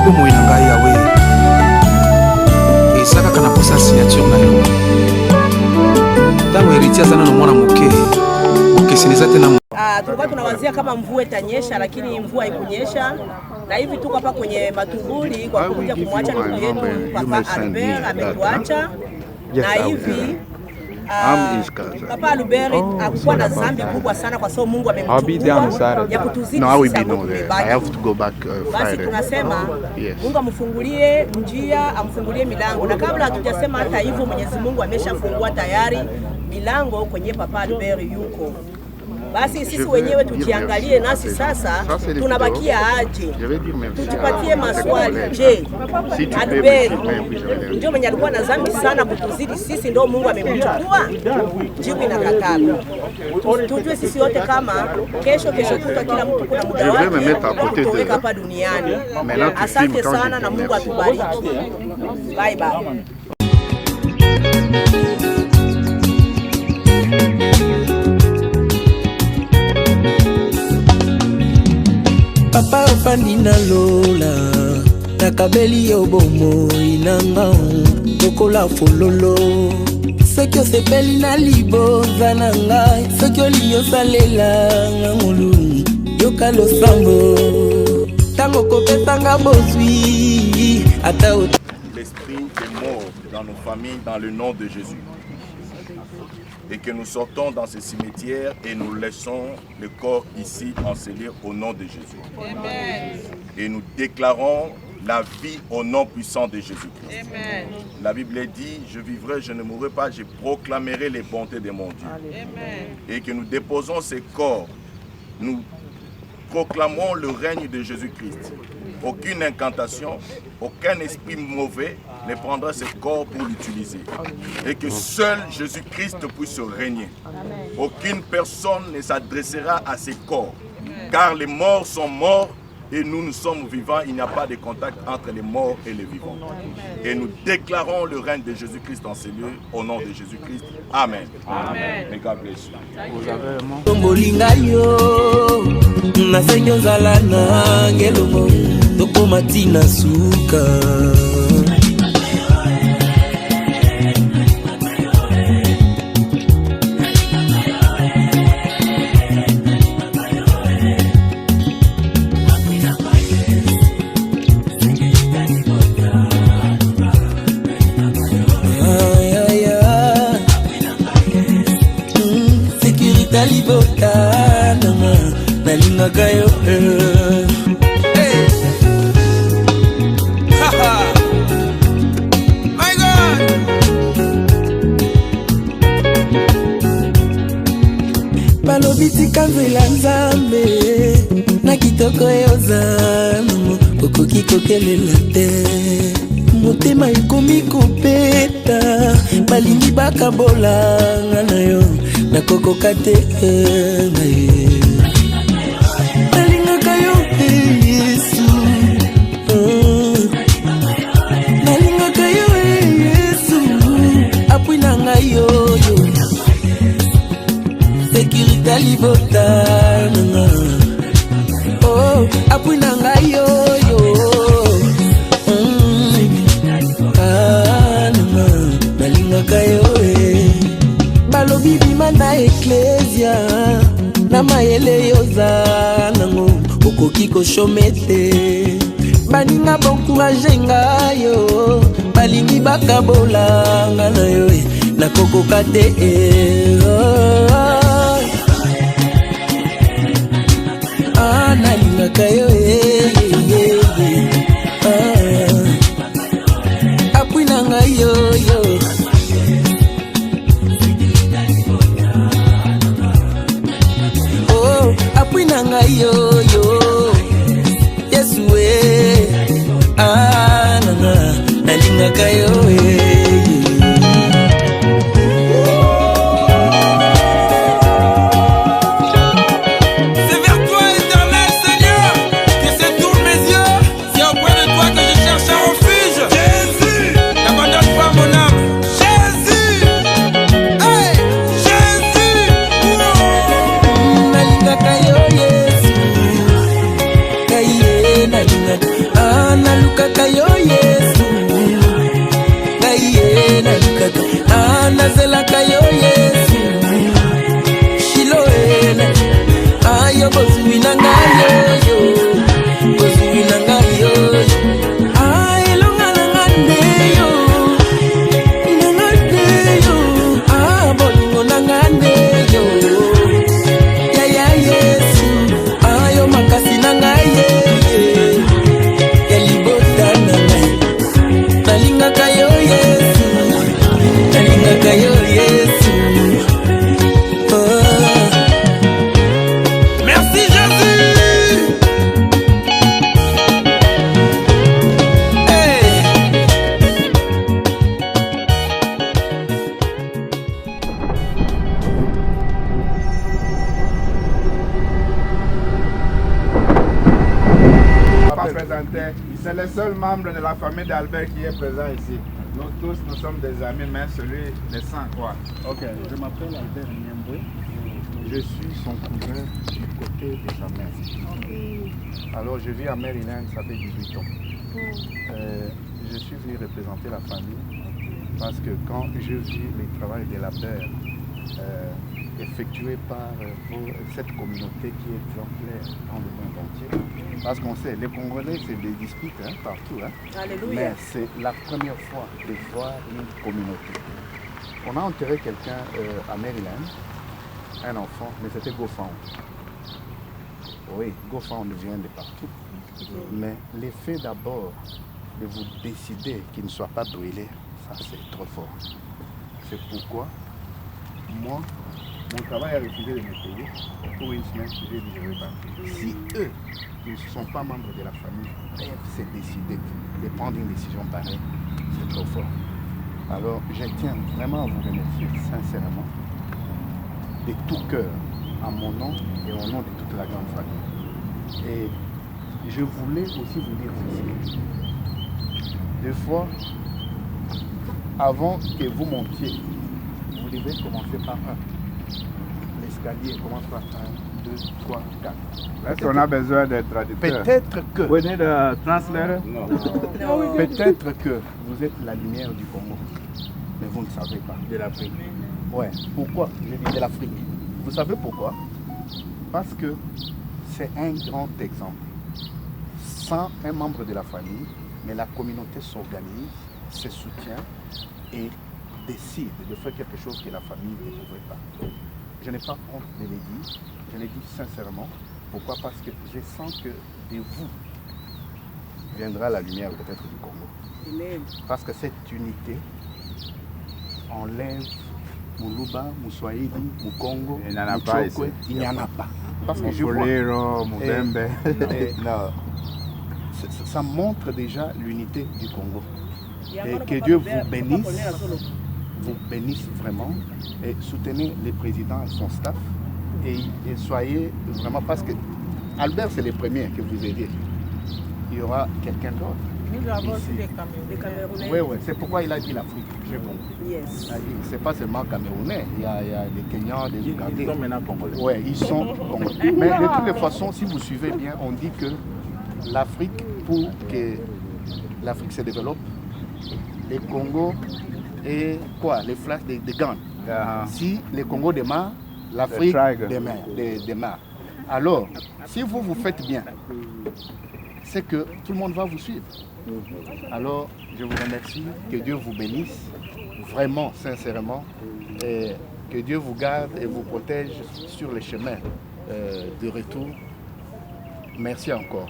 bomoi na ngai yawe eza kaka na posa signature na yo ntango heriti aza nano mwana moke okeseni eza te na tulikuwa tunawazia kama mvua itanyesha, lakini mvua haikunyesha, na hivi tuko hapa kwenye matunguli kwa kuja kumwacha ndugu yetu Papa Albert ametuacha, na hivi Papa Albert hakuwa na dhambi kubwa sana kwa sababu Mungu amemchukua ya kutuzidi basi tunasema Mungu amfungulie njia, amfungulie milango, na kabla hatujasema hata hivyo Mwenyezi Mungu ameshafungua tayari milango kwenye Papa Albert yuko. Basi sisi wenyewe tujiangalie nasi sasa tunabakia aje, tujipatie maswali. Je, Albert ndio mwenye alikuwa na dhambi sana kutuzidi sisi, ndio Mungu amemchukua? Jibu inakatala. Tujue sisi wote kama kesho kutwa kila mtu kuna muda wake kutoweka hapa duniani. Asante sana na Mungu atubariki. Bye bye. Papa ofandi na lola nakabeli yo bomo inanga tokola fololo soki osepeli na liboza na ngai soki olingi salela ngangulu yoka losambo tango kopesanga bozwi ata l'esprit est mort dans nos familles dans le nom de Jésus. Et que nous sortons dans ces cimetières et nous laissons le corps ici ensevelir au nom de Jésus. Amen. Et nous déclarons la vie au nom puissant de Jésus-Christ. Amen. La Bible dit, je vivrai, je ne mourrai pas, je proclamerai les bontés de mon Dieu. Amen. Et que nous déposons ces corps, nous proclamons le règne de Jésus-Christ. Aucune incantation, aucun esprit mauvais ne prendra ce corps pour l'utiliser. Et que seul Jésus-Christ puisse régner. Aucune personne ne s'adressera à ces corps. Car les morts sont morts et nous sommes vivants. Il n'y a pas de contact entre les morts et les vivants. Et nous déclarons le règne de Jésus-Christ en ces lieux au nom de Jésus-Christ. Amen. Amen. May God bless you. Balobitika nzela nzambe na kitoko yozana okoki kokelela te motema ekomi kopeta balingi bakabolanga na yo nakokoka te na ye nalingaka yo Yesu nalingaka yo Yesu apui na ngai yoyo sécurité libotana oh apui na ngai yoyo nalingaka yo balobi bima na eklesia na mayele yoza nango okoki koshome te baninga boncourage ngayo balingi bakabolanga na yo nakokoka te nalingaka yo apui na ngai yoyo oh apui na ngai yoyo Yesu nalingaka yo C'est vers toi, Éternel Seigneur, que cette pas présenté. C'est le seul membre de la famille d'Albert qui est présent ici. Nous tous, nous sommes des amis, mais celui des sang, quoi. Ok, je m'appelle Albert Niemboué. Je suis son cousin du côté de sa mère. Alors, je vis à Maryland, ça fait 18 ans. Je suis venu représenter la famille parce que quand je vis le travail de l'Albert effectué par cette communauté qui est exemplaire dans le monde entier, parce qu'on sait, les Congolais, c'est des disputes partout. Alléluia. Mais c'est la première fois de voir une communauté. On a enterré quelqu'un à Maryland, un enfant, mais c'était Gofan. Oui, Gofan vient de partout. Mais l'effet d'abord de vous décider qu'il ne soit pas brûlé, ça c'est trop fort. C'est pourquoi moi, mon travail a refusé de me payer. Pour une semaine, j'ai dit je vais partir. Si eux, qui ne sont pas membres de la famille, peuvent se décider de prendre une décision pareille, c'est trop fort. Alors je tiens vraiment à vous remercier sincèrement, de tout cœur, à mon nom et au nom de toute la grande famille. Et je voulais aussi vous dire ceci. Des fois, avant que vous montiez, vous devez commencer par un. L'escalier commence par 1, 2, 3, 4. Est-ce qu'on a besoin d'être traducteur? Peut-être que. Vous venez de translator? Non. Peut-être que vous êtes la lumière du Congo, mais vous ne savez pas. De l'Afrique. Ouais. Pourquoi je dis de l'Afrique? Vous savez pourquoi? Parce que c'est un grand exemple. Sans un membre de la famille, mais la communauté s'organise, se soutient et décide de faire quelque chose que la famille ne pouvait pas. Je n'ai pas honte de le dire, je le dis sincèrement. Pourquoi? Parce que je sens que de vous viendra la lumière peut-être du Congo. Amen. Parce que cette unité enlève Muluba, Muswahili, Mukongo, Il n'y en a pas ici. Il n'y en a pas. Parce que je vois, Mufuliro, Mubembe. non, ça montre déjà l'unité du Congo. Et que Dieu vous bénisse vraiment et soutenez le président et son staff et soyez vraiment, parce que Albert c'est le premier que vous aidez. Il y aura quelqu'un d'autre. Nous avons aussi des Camerounais. Oui, oui, c'est pourquoi il a dit l'Afrique. J'ai compris. Yes. C'est pas seulement Camerounais, il y a les Kenyans, les Ougandais. Ils sont maintenant congolais. Oui, ils sont congolais. Mais de toutes les façons, si vous suivez bien, on dit que l'Afrique, pour que l'Afrique se développe, les Congo et quoi, les flashs de Gand. Si les Congo démarrent, l'Afrique démarre. Alors, si vous vous faites bien, c'est que tout le monde va vous suivre. Alors, je vous remercie, que Dieu vous bénisse, vraiment, sincèrement, et que Dieu vous garde et vous protège sur les chemins de retour. Merci encore.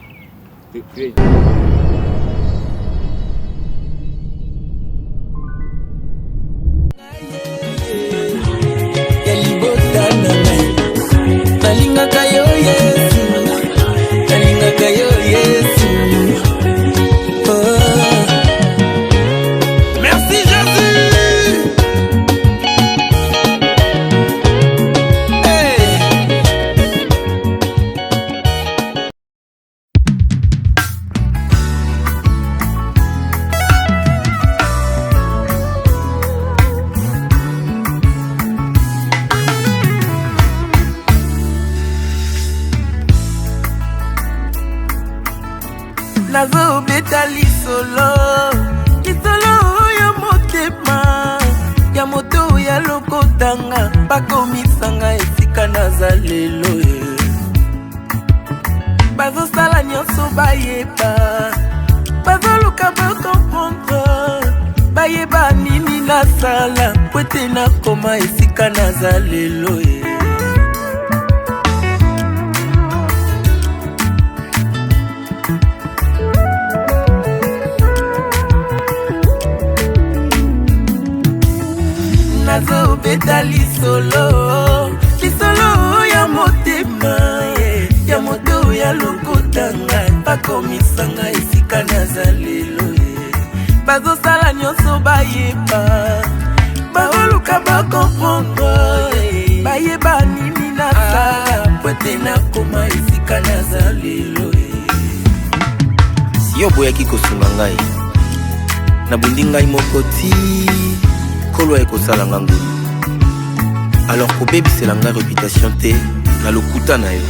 Merci Jésus. Hey. Nazobeta lisolo ya motema ya moto ya lokotanga bakomisanga esika naza lelo bazosala nyonso bayeba bazoluka bakomprendre bayeba nini nasala po ete nakoma esika naza lelo nazobeta lisolo ya motema ya moto ya lokotanga bakomisanga esika naza lelo bazosala nyonso bayeba baoluka bakomprendre bayeba nini nasala po ete nakoma esika naza lelo Si yo boyaki kosunga ngai nabundi ngai moko ti kolo ekosala nga ngulu. Alors kobebisela ngai réputation te na lokuta na yo.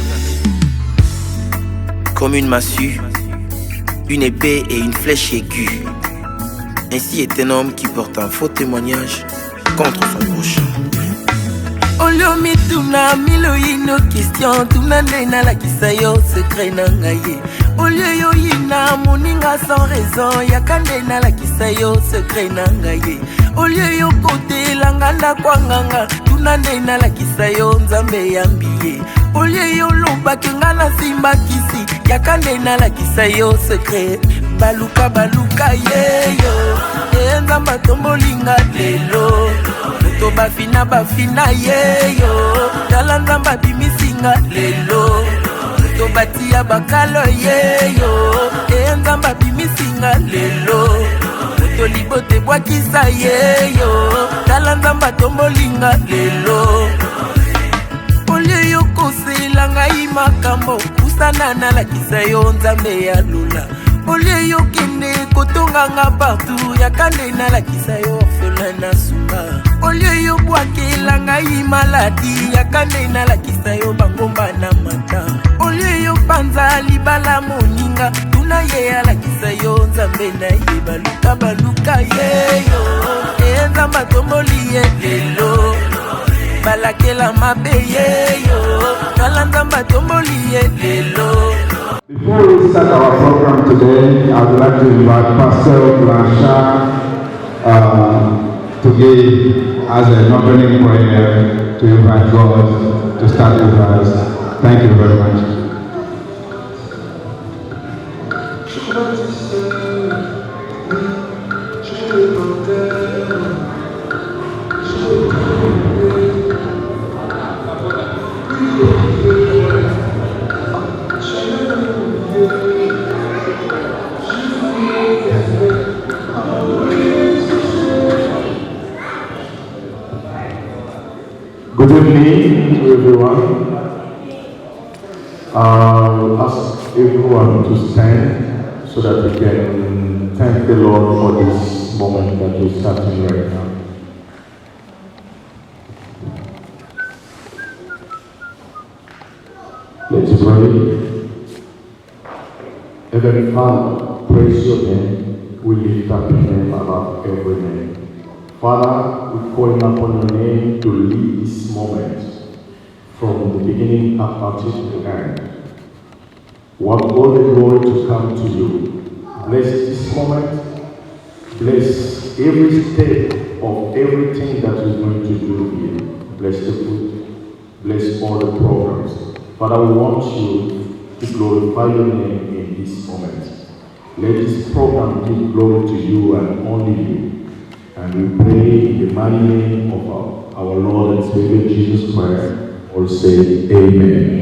Comme une massue, une épée et une flèche aiguë. Ainsi est un homme qui porte un faux témoignage contre son prochain. Olio mituna milo ino question tuna nena la kisayo secret na ngaye. Olio yo ina moninga sans raison yakande na la kisayo secret na ngaye. Olio yo kote langanda kwa nganga tuna nena la kisayo nzambe yambiye. Olio yo loba kengana simba kisi yakande na la kisayo secret baluka baluka yeyo nzamba tombolinga lelo. To bafina bafina yeyo tala nzamba bimisinga lelo. To batia bakalo yeyo nzamba bimisinga lelo. To libote bwakisa yeyo tala nzamba tombolinga lelo. Olio yo kosela ngai makambo kusana na lakisa yo nzambe ya lula. Olio yo kende kotonga nga partout yakande na lakisa yo orphelin na suka. Olio yo bwakela ngai maladi yakande na lakisa yo bangomba na mata. Olio yo panza libala moninga tuna ye alakisa yo nzambe na ye baluka baluka yeyo nzamba tomboli ye lelo. Balakela mabe yeyo kala nzamba tomboli ye lelo. Before we start our program today, I would like to invite Pastor Blanchard to give us an opening prayer to invite God to start with us. Thank you very much. Good evening to everyone. I'll ask everyone to stand so that we can thank the Lord for this moment that we're starting right now. Let's pray. Heavenly Father, praise your name. We lift up your name above every name. Father, we call upon your name to lead this moment from the beginning up until the end. Want all the glory to come to you. Bless this moment. Bless every step of everything that we're going to do here. Bless the food. Bless all the programs. Father, we want you to glorify your name in this moment. Let this program give glory to you and only you. And we pray in the mighty name of our Lord and Savior Jesus Christ. All say amen.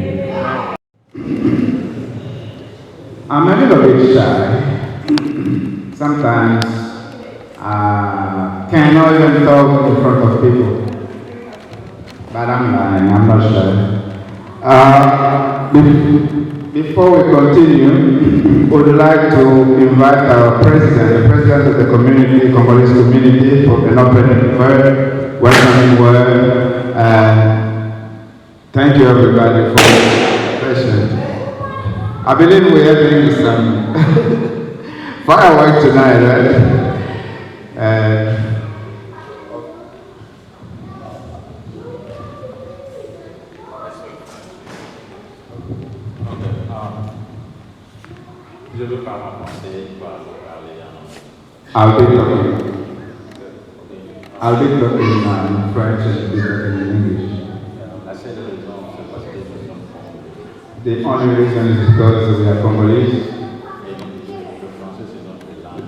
I'm a little bit shy. Sometimes I cannot even talk in front of people. But I'm lying, I'm not shy. Before we continue, we would like to invite our president, the president of the community, Congolese community, for an opening word, welcoming word. Thank you everybody for your patience. I believe we're having some fireworks tonight, right? Je veux pas m'avancer, parler I'll be talking in French and be talking in English. La seule raison, c'est parce que nous sommes congolais. The only reason is because we are Congolese. Et le français, c'est notre langue.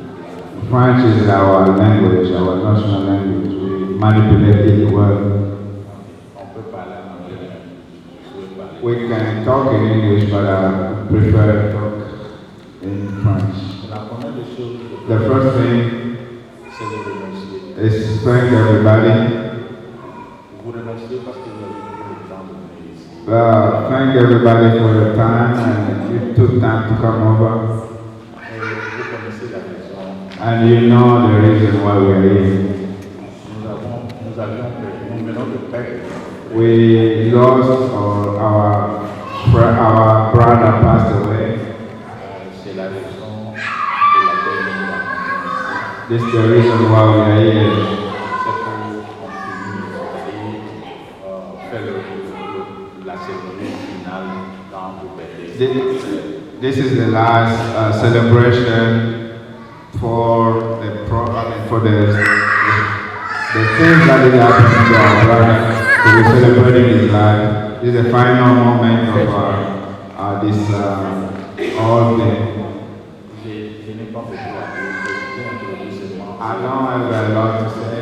French is our language, our national language. We manipulate it well. On peut parler en anglais. We can talk in English, but I prefer to talk in French. The first thing is to thank everybody. Thank everybody for your time and you took time to come over. And you know the reason why we are here. We lost our brother passed away. This is the reason why we are here. This is the last celebration for the things that did happen to our brother. So we're celebrating his life. This is the final moment of this all thing. I don't have a lot to say.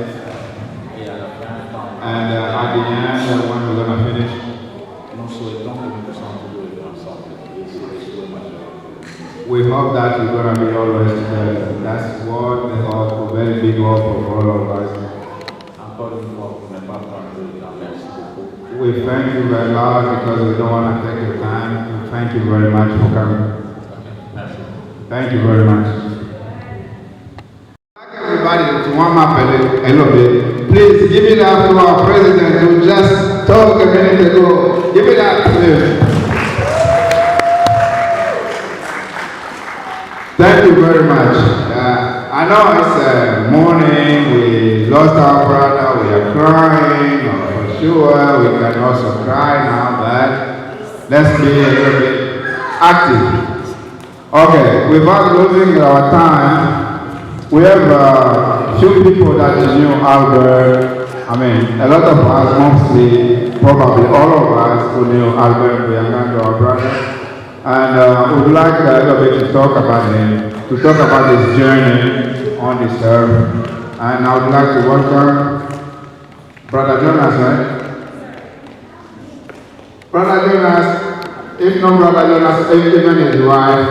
And at the end, when we're going to finish, we hope that we're going to be always together. That's what the hope, a very big hope of all of us. We thank you very much because we don't want to take your time. Thank you very much for coming. Thank you very much. Everybody to warm up a little bit. Please give it up to our president who just talked a minute ago. Give it up to him. Thank you very much. I know it's morning, we lost our brother, we are crying, for sure, we can also cry now, but let's be a little bit active. Okay, without losing our time, we have a few people that knew Albert. I mean, a lot of us, mostly, probably all of us who knew Albert Buyangando, our brother. And we would like a little bit to talk about him, to talk about his journey on this earth. And I would like to welcome Brother Jonas, right? Brother Jonas, if not Brother Jonas, even his wife,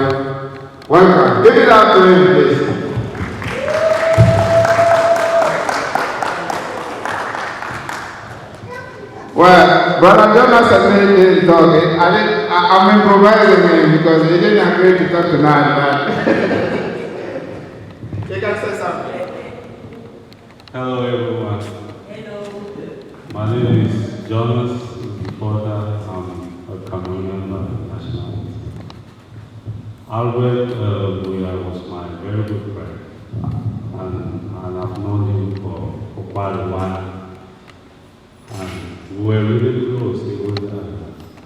welcome. Give it up to him, please. Well, Brother Jonas admitted his dog. I'm improvising him because he didn't agree to talk tonight. You can say something. Hello, everyone. Hello. My name is Jonas Porter. I'm a Cameroonian national. Albert was my very good friend, and I've known him for quite a while. And we were really close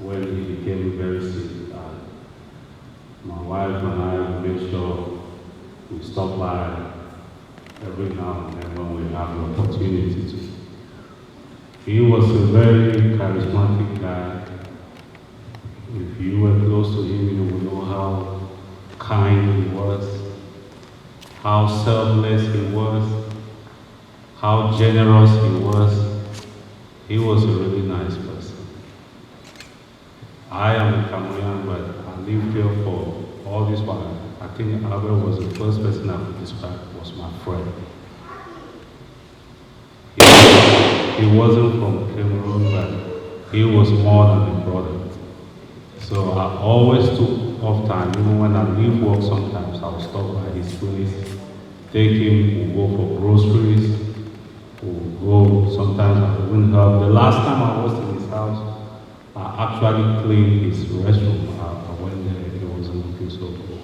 when he became very sick. My wife and I made sure we stop by every now and then when we have the opportunity to. He was a very charismatic guy. If you were close to him, you would know how kind he was, how selfless he was, how generous he was. He was a really nice person. I am a Cameroonian, but I lived here for all this while. I think Albert was the first person I could describe was my friend. He wasn't from Cameroon, but he was more than a brother. So I always took off time, even when I leave work sometimes, I would stop by his place, take him, we'll go for groceries, we'll go, sometimes I wouldn't help. The last time I was in his house, I actually cleaned his restroom. I went there, it wasn't looking so good.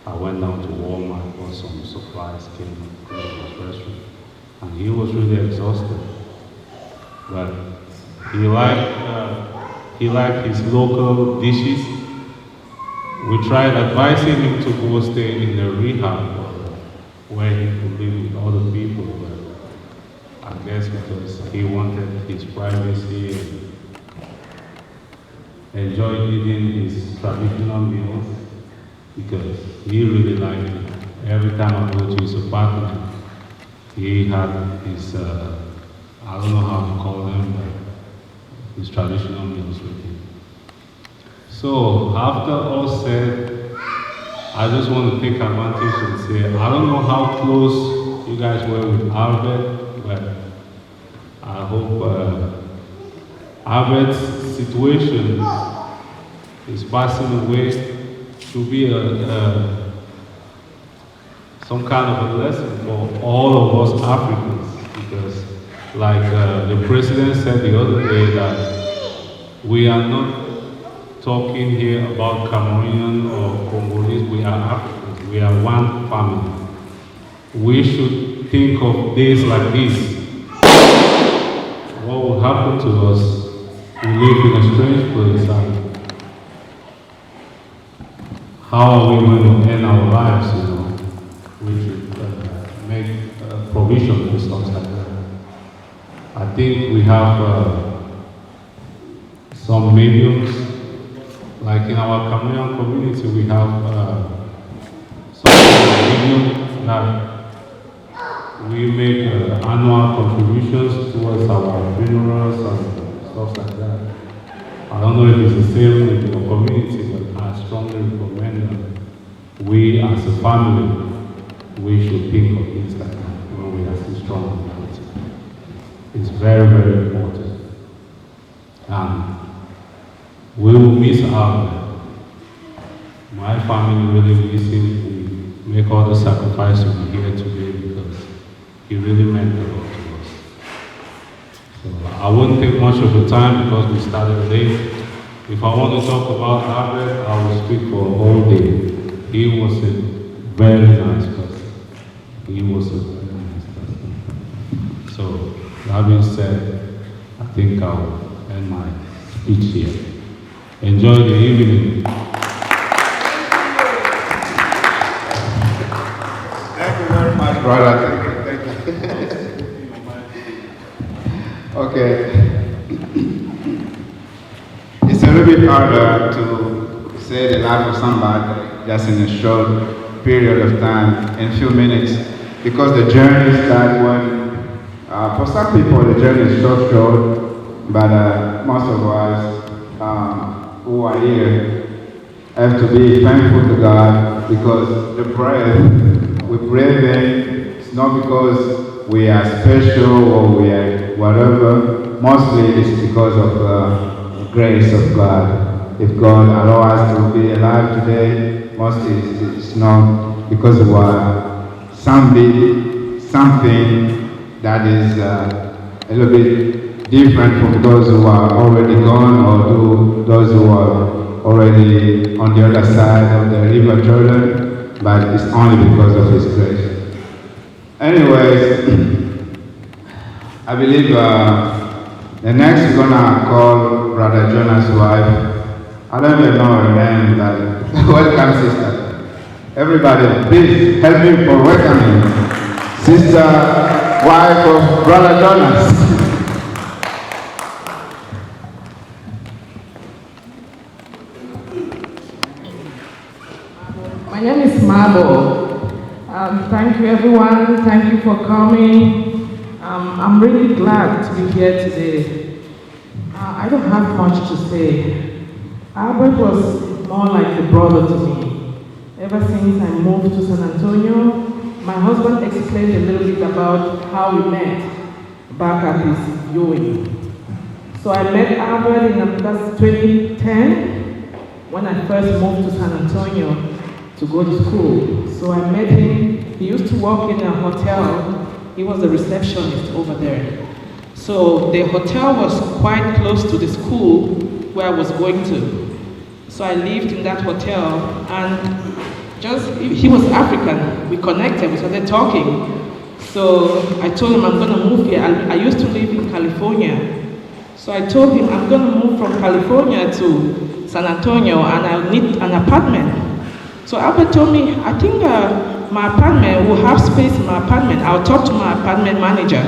I went down to Walmart, bought some supplies, came and cleaned his restroom. And he was really exhausted. But he liked his local dishes. We tried advising him to go stay in the rehab where he could live with other people, but I guess because he wanted his privacy and enjoyed eating his traditional meals, because he really liked it. Every time I go to his apartment, he had his, I don't know how to call them, but his traditional meals with him. So after all said, I just want to take advantage and say, I don't know how close you guys were with Albert, but I hope Albert's situation is passing away to be some kind of a lesson for all of us Africans, because like the president said the other day that we are not talking here about Cameroonian or Congolese, we are Africans, we are one family. We should think of days like this. What will happen to us? We live in a strange place. And how are we going to end our lives, you know? We should make provision for something like that. I think we have some mediums, like in our Cameroonian community, we have some mediums that we make annual contributions towards our funerals and stuff like that. I don't know if it's the same in your community, but I strongly recommend that we as a family, we should think of things like that when we are still strong. It's very, very important. And we will miss out. My family really miss him. We make all the sacrifices to be here today because he really meant a lot to us. So I wouldn't take much of the time because we started late. If I want to talk about Albert, I will speak for a whole day. He was a very nice person. He was a very nice person. So that being said, I think I'll end my speech here. Enjoy the evening. Thank you very much, brother. Thank you. Okay. It's a little bit harder to say the life of somebody just in a short period of time, in a few minutes, because the journey starts when, for some people the journey is short, but most of us who are here have to be thankful to God because the breath we breathe in, it's not because we are special or we are whatever. Mostly it's because of the grace of God. If God allows us to be alive today, mostly it's not because of something that is a little bit different from those who are already gone or those who are already on the other side of the river Jordan, but it's only because of His grace. Anyways, I believe the next we're gonna call Brother Jonah's wife. I don't even know her name, but welcome, sister. Everybody, please help me for welcoming sister, wife of Brother Jonas. My name is Mabo. Thank you everyone, thank you for coming. I'm really glad to be here today. I don't have much to say. Albert was more like a brother to me. Ever since I moved to San Antonio, my husband explained a little bit about how we met back at his viewing. So I met Albert in 2010 when I first moved to San Antonio to go to school. So I met him. He used to work in a hotel. He was a receptionist over there. So the hotel was quite close to the school where I was going to. So I lived in that hotel, and he was African. We connected, we started talking. So I told him I'm gonna move here. I used to live in California. So I told him I'm gonna move from California to San Antonio and I need an apartment. So Albert told me, I think my apartment will have space in my apartment. I'll talk to my apartment manager.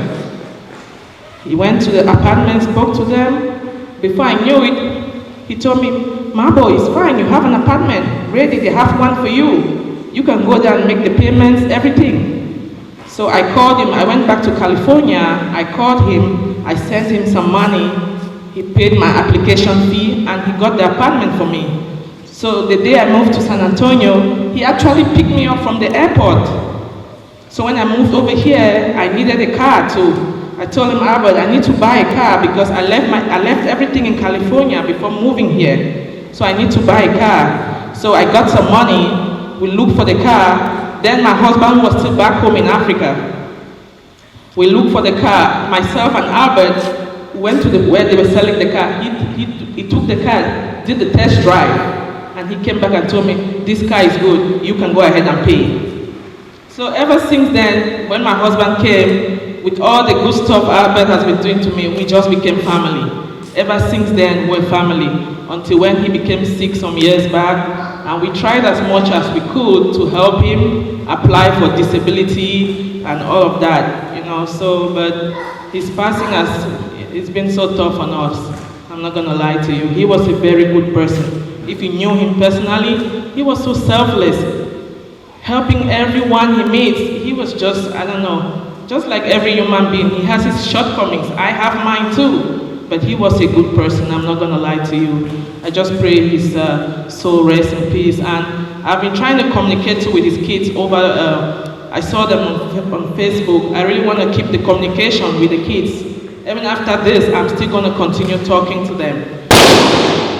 He went to the apartment, spoke to them. Before I knew it, he told me, Mabo, it's fine, you have an apartment ready, they have one for you. You can go there and make the payments, everything. So I called him, I went back to California, I called him, I sent him some money, he paid my application fee, and he got the apartment for me. So the day I moved to San Antonio, he actually picked me up from the airport. So when I moved over here, I needed a car too. I told him, Albert, I need to buy a car because I left everything in California before moving here. So I need to buy a car. So I got some money, we looked for the car, Then my husband was still back home in Africa. We looked for the car. Myself and Albert went to where they were selling the car. He took the car, did the test drive, and he came back and told me, this car is good, you can go ahead and pay. So ever since then, when my husband came, with all the good stuff Albert has been doing to me, we just became family. Ever since then, we're family, until when he became sick some years back, and we tried as much as we could to help him apply for disability and all of that, you know, so, but his passing it's been so tough on us. I'm not gonna lie to you. He was a very good person. If you knew him personally, he was so selfless, helping everyone he meets. He was just, I don't know, just like every human being. He has his shortcomings. I have mine too. But he was a good person, I'm not gonna lie to you. I just pray his soul rest in peace. And I've been trying to communicate with his kids over, I saw them on Facebook. I really wanna keep the communication with the kids. Even after this, I'm still gonna continue talking to them.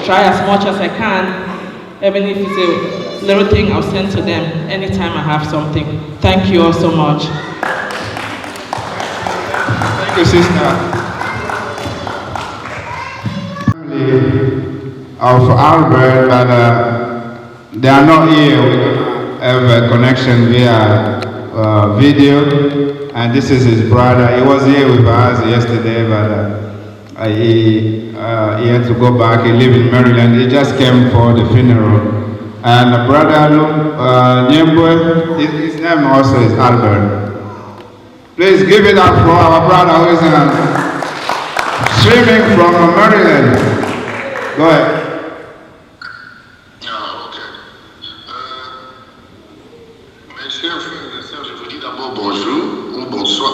Try as much as I can, even if it's a little thing I'll send to them anytime I have something. Thank you all so much. Thank you, sister. Of Albert, but they are not here. We don't have a connection via video, and this is his brother. He was here with us yesterday, but he had to go back. He lives in Maryland. He just came for the funeral. And brother Nyembwe, his name also is Albert. Please give it up for our brother who is streaming from Maryland. Go ahead. Mes chers frères et sœurs, je vous dis d'abord bonjour ou bonsoir,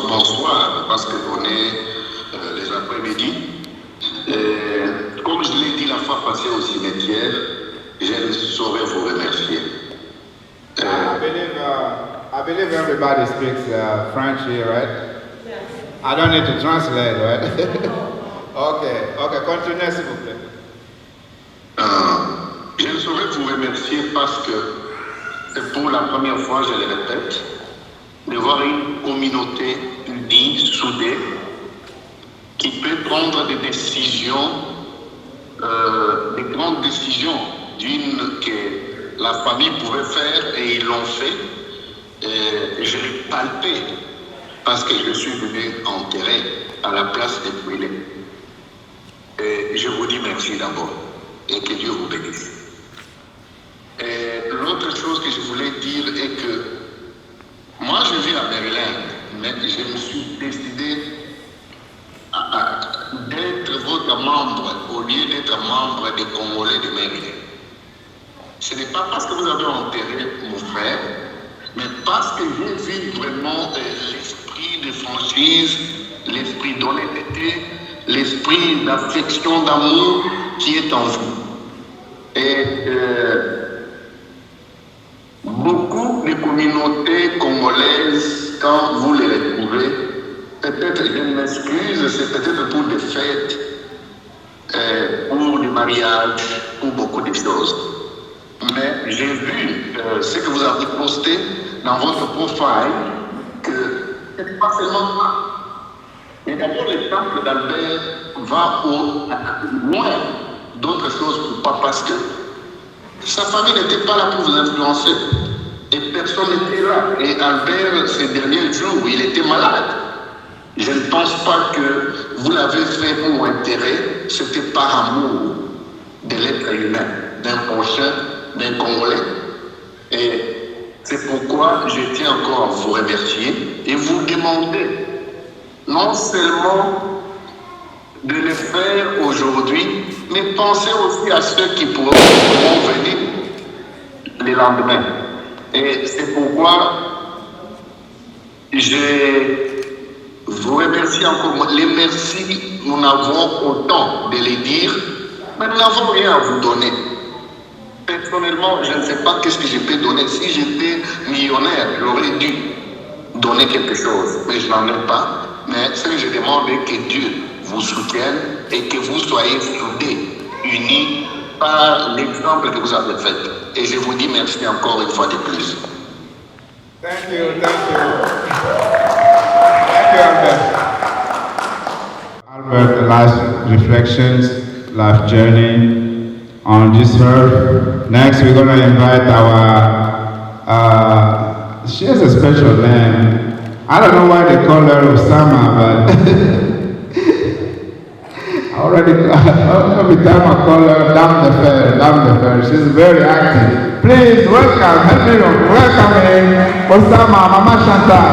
parce qu'on est les après-midi. Comme je l'ai dit la fois passée au cimetière, je ne saurais vous remercier. I believe everybody speaks French here, right? Yes. I don't need to translate, right? Okay, continuez s'il vous plaît. Je ne saurais vous remercier parce que c'est pour la première fois, je le répète, de voir une communauté unie, soudée, qui peut prendre des décisions, des grandes décisions, d'une que la famille pouvait faire et ils l'ont fait. Et je l'ai palpé parce que je suis venu enterrer à la place des brûlés. Et je vous dis merci d'abord et que Dieu vous bénisse. Et l'autre chose que je voulais dire est que moi je vis à Maryland, mais je me suis décidé d'être votre membre au lieu d'être membre des Congolais de Maryland. Ce n'est pas parce que vous avez enterré mon frère, mais parce que j'ai vu vraiment l'esprit de franchise, l'esprit d'honnêteté, l'esprit d'affection, d'amour qui est en vous. Et beaucoup de communautés congolaises, quand vous les retrouvez, peut-être, je m'excuse, c'est peut-être pour des fêtes, pour des mariages, pour beaucoup de choses. Mais j'ai vu ce que vous avez posté dans votre profil, que c'est pas seulement ça. Mais d'abord, l'exemple d'Albert va loin d'autres choses pour pas, parce que sa famille n'était pas là pour vous influencer. Et personne n'était là. Et Albert, ces derniers jours, il était malade. Je ne pense pas que vous l'avez fait pour intérêt, c'était par amour de l'être humain, d'un prochain, d'un Congolais. Et c'est pourquoi je tiens encore à vous remercier et vous demander non seulement de le faire aujourd'hui, mais pensez aussi à ceux qui pourront venir le lendemain. Et c'est pourquoi je vous remercie encore. Les merci, nous n'avons autant de les dire, mais nous n'avons rien à vous donner. Personnellement, je ne sais pas qu'est-ce que je peux donner. Si j'étais millionnaire, j'aurais dû donner quelque chose, mais je n'en ai pas. Mais ce que je demande est que Dieu vous soutienne et que vous soyez soudés, unis par l'exemple que vous avez fait. Et je vous dis merci encore une fois de plus. Thank you. Thank you, Albert. Albert, the last reflections, life journey on this earth. Next, we're going to invite our, she has a special name. I don't know why they call her Osama, but every time I call her Dame de Fer, she's very active. Please welcome Osama, Mama Chantal.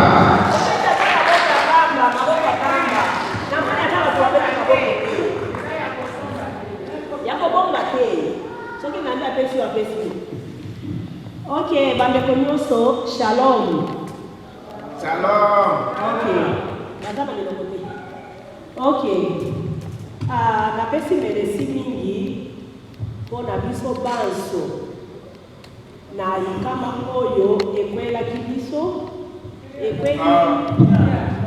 Okay, bandeko nyonso, shalom. Shalom. Okay. Madame Nilokote. Okay. Napesi meresi mingi pona biso banso na ikama oyo ekwela kibiso ekweli.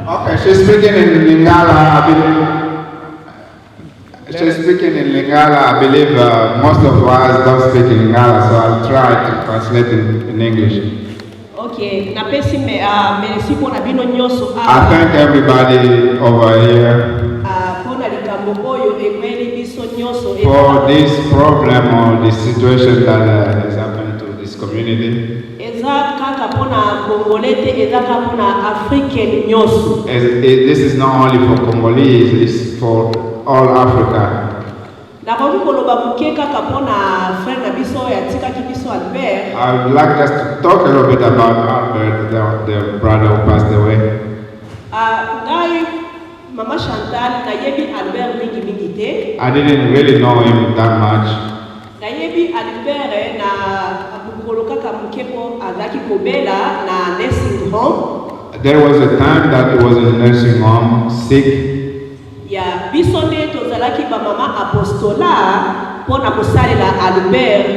Okay, she's speaking in Lingala, I believe. She's speaking in Lingala. I believe most of us don't speak in Lingala, so I'll try to translate in English. Okay, napesi meresi pona bino nyoso. I thank everybody over here for this problem or this situation that has happened to this community. This is not only for Congolese, it's for all Africa. I would like just to talk a little bit about Albert, the brother who passed away. Mama Chantal, nayebi Albert mingi te. I didn't really know him that much. Nayebi Albert na mukoloka kamukepo azaki kobela na nursing home. There was a time that he was in a nursing home, sick. Ya bisonde tozalaki ba mama apostola pona kosalela Albert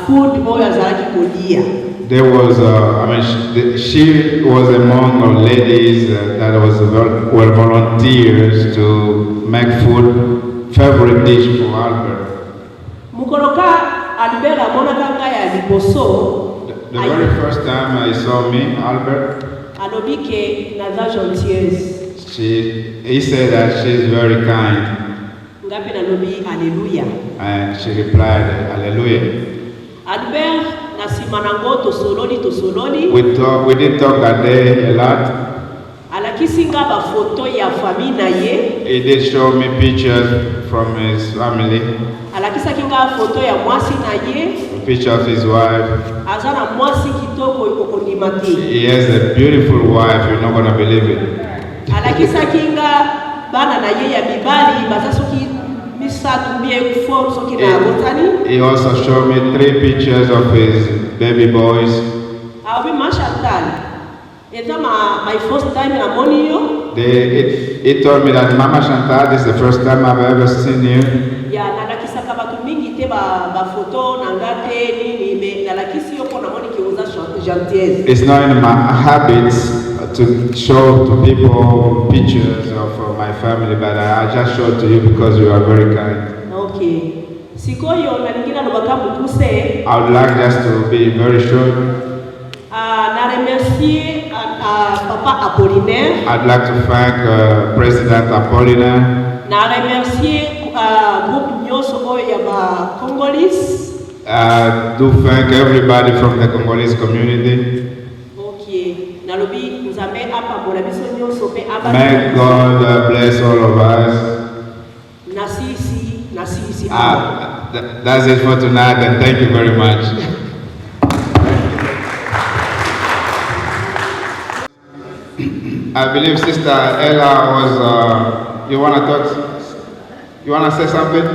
food oyo azalaki kolia. There was, she was among the ladies that were volunteers to make food, favorite dish for Albert. The very first time I saw me, Albert, he said that she's very kind. And she replied, Hallelujah. Albert, we did talk that day a lot. He did show me pictures from his family. A picture of his wife. He has a beautiful wife, you're not going to believe it. He also showed me 3 pictures of his baby boys. My first time in Amonio. He told me that Mama Chantal, this is the first time I've ever seen you. It's not in my habits to show to people pictures of my family, but I just showed to you because you are very kind. Okay. I would like just to be very short. I'd like to thank President Apollinaire. Do thank everybody from the Congolese community. May God bless all of us. That's it for tonight, and thank you very much. I believe Sister Ella was, you want to talk? You want to say something?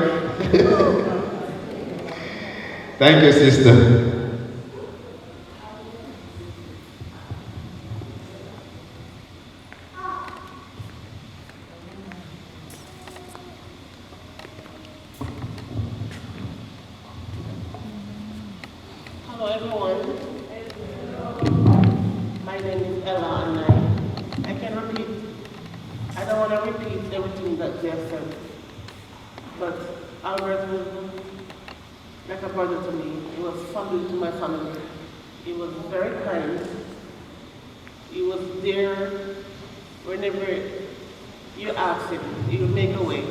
Thank you, Sister. Hello, everyone. My name is Ella, and I can repeat. I don't want to repeat everything that they have said, but Albert was like a brother to me. He was family to my family. He was very kind. He was there whenever you ask him, he will make a way.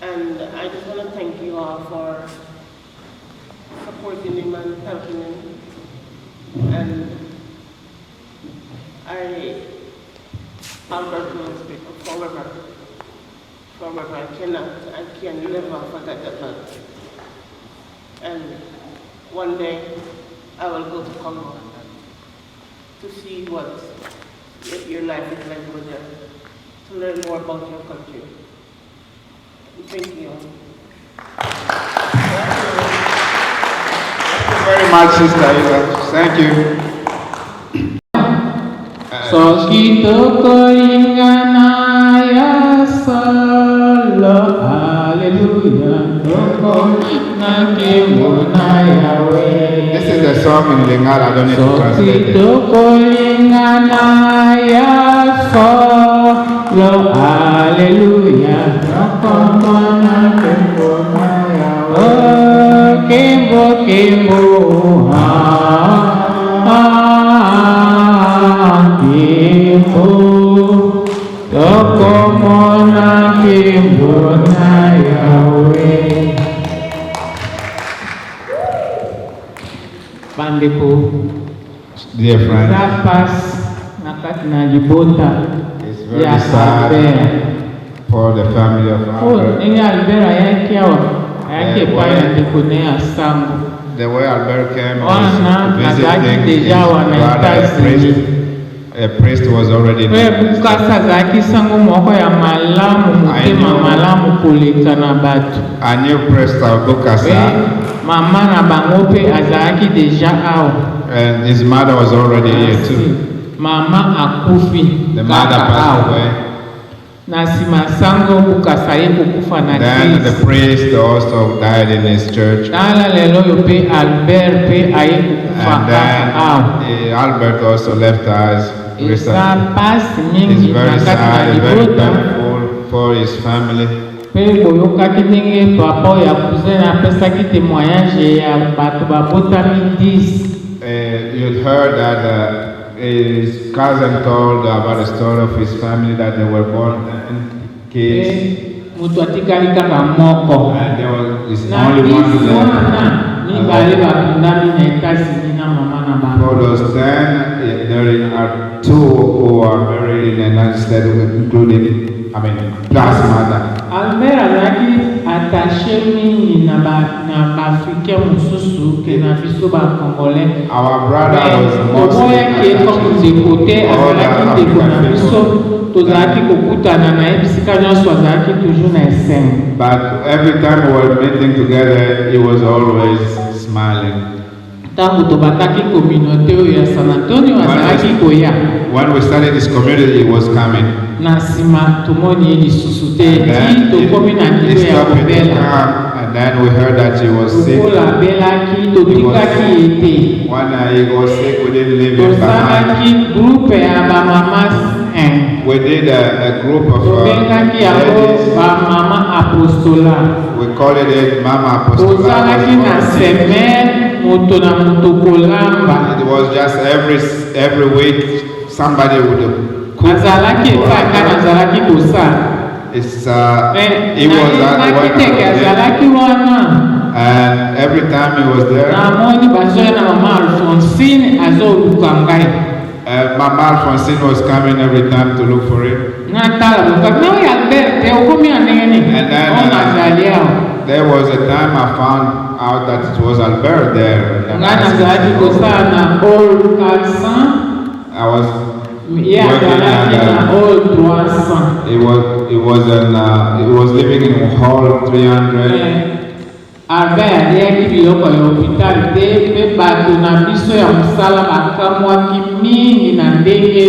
And I just want to thank you all for supporting him and helping him. And Albert will speak forever. Forever. I can never forget that man. And one day I will go to Congo to see what your life is like over there, to learn more about your country. Thank you. Thank you very much, Sister Ida. Thank you. Sokito ingana ya solo, hallelujah. This is a song in Lingala, I don't need to translate it. Sokito ingana ya solo, hallelujah. Oh, Kimbo, Kimbo, Kimbo, Tokomona Kimbo na Yahweh. Bandeko, dear friend, it's very sad for the family of Albert. The way Albert came was visiting his brother, a priest was already there. I knew Priest Bukasa, and his mother was already here too. The mother passed away. Then the priest also died in his church. And then Albert also left us recently. It's very sad, it's very painful for his family. You'd heard that his cousin told about the story of his family, that they were born 10 kids. And there was only one left. For those 10, there are 2 who are buried in the United States, including, plus mother. Albert azalaki attaché mingi na Africain mosusu ke na biso ba Congolais. Our brother was mostly côté azalaki ndeko na biso tozalaki kokutana na ye bisika nyonso azalaki toujours na esengo. But every time we were meeting together, he was always smiling. When we started this community, he was coming. And then we heard that he was sick. When he was sick, we didn't leave him behind. We did a group of ladies. We called it Mama Apostola. It was just every week somebody would cook. He was and every time he was there, Mama Alphonsine was coming every time to look for him. And then there was a time I found out that it was Albert there. I was he was living in hall 300. Albert aliaki biloko ya hospitali te bato na biso ya mosala bakamwaki mingi na ndenge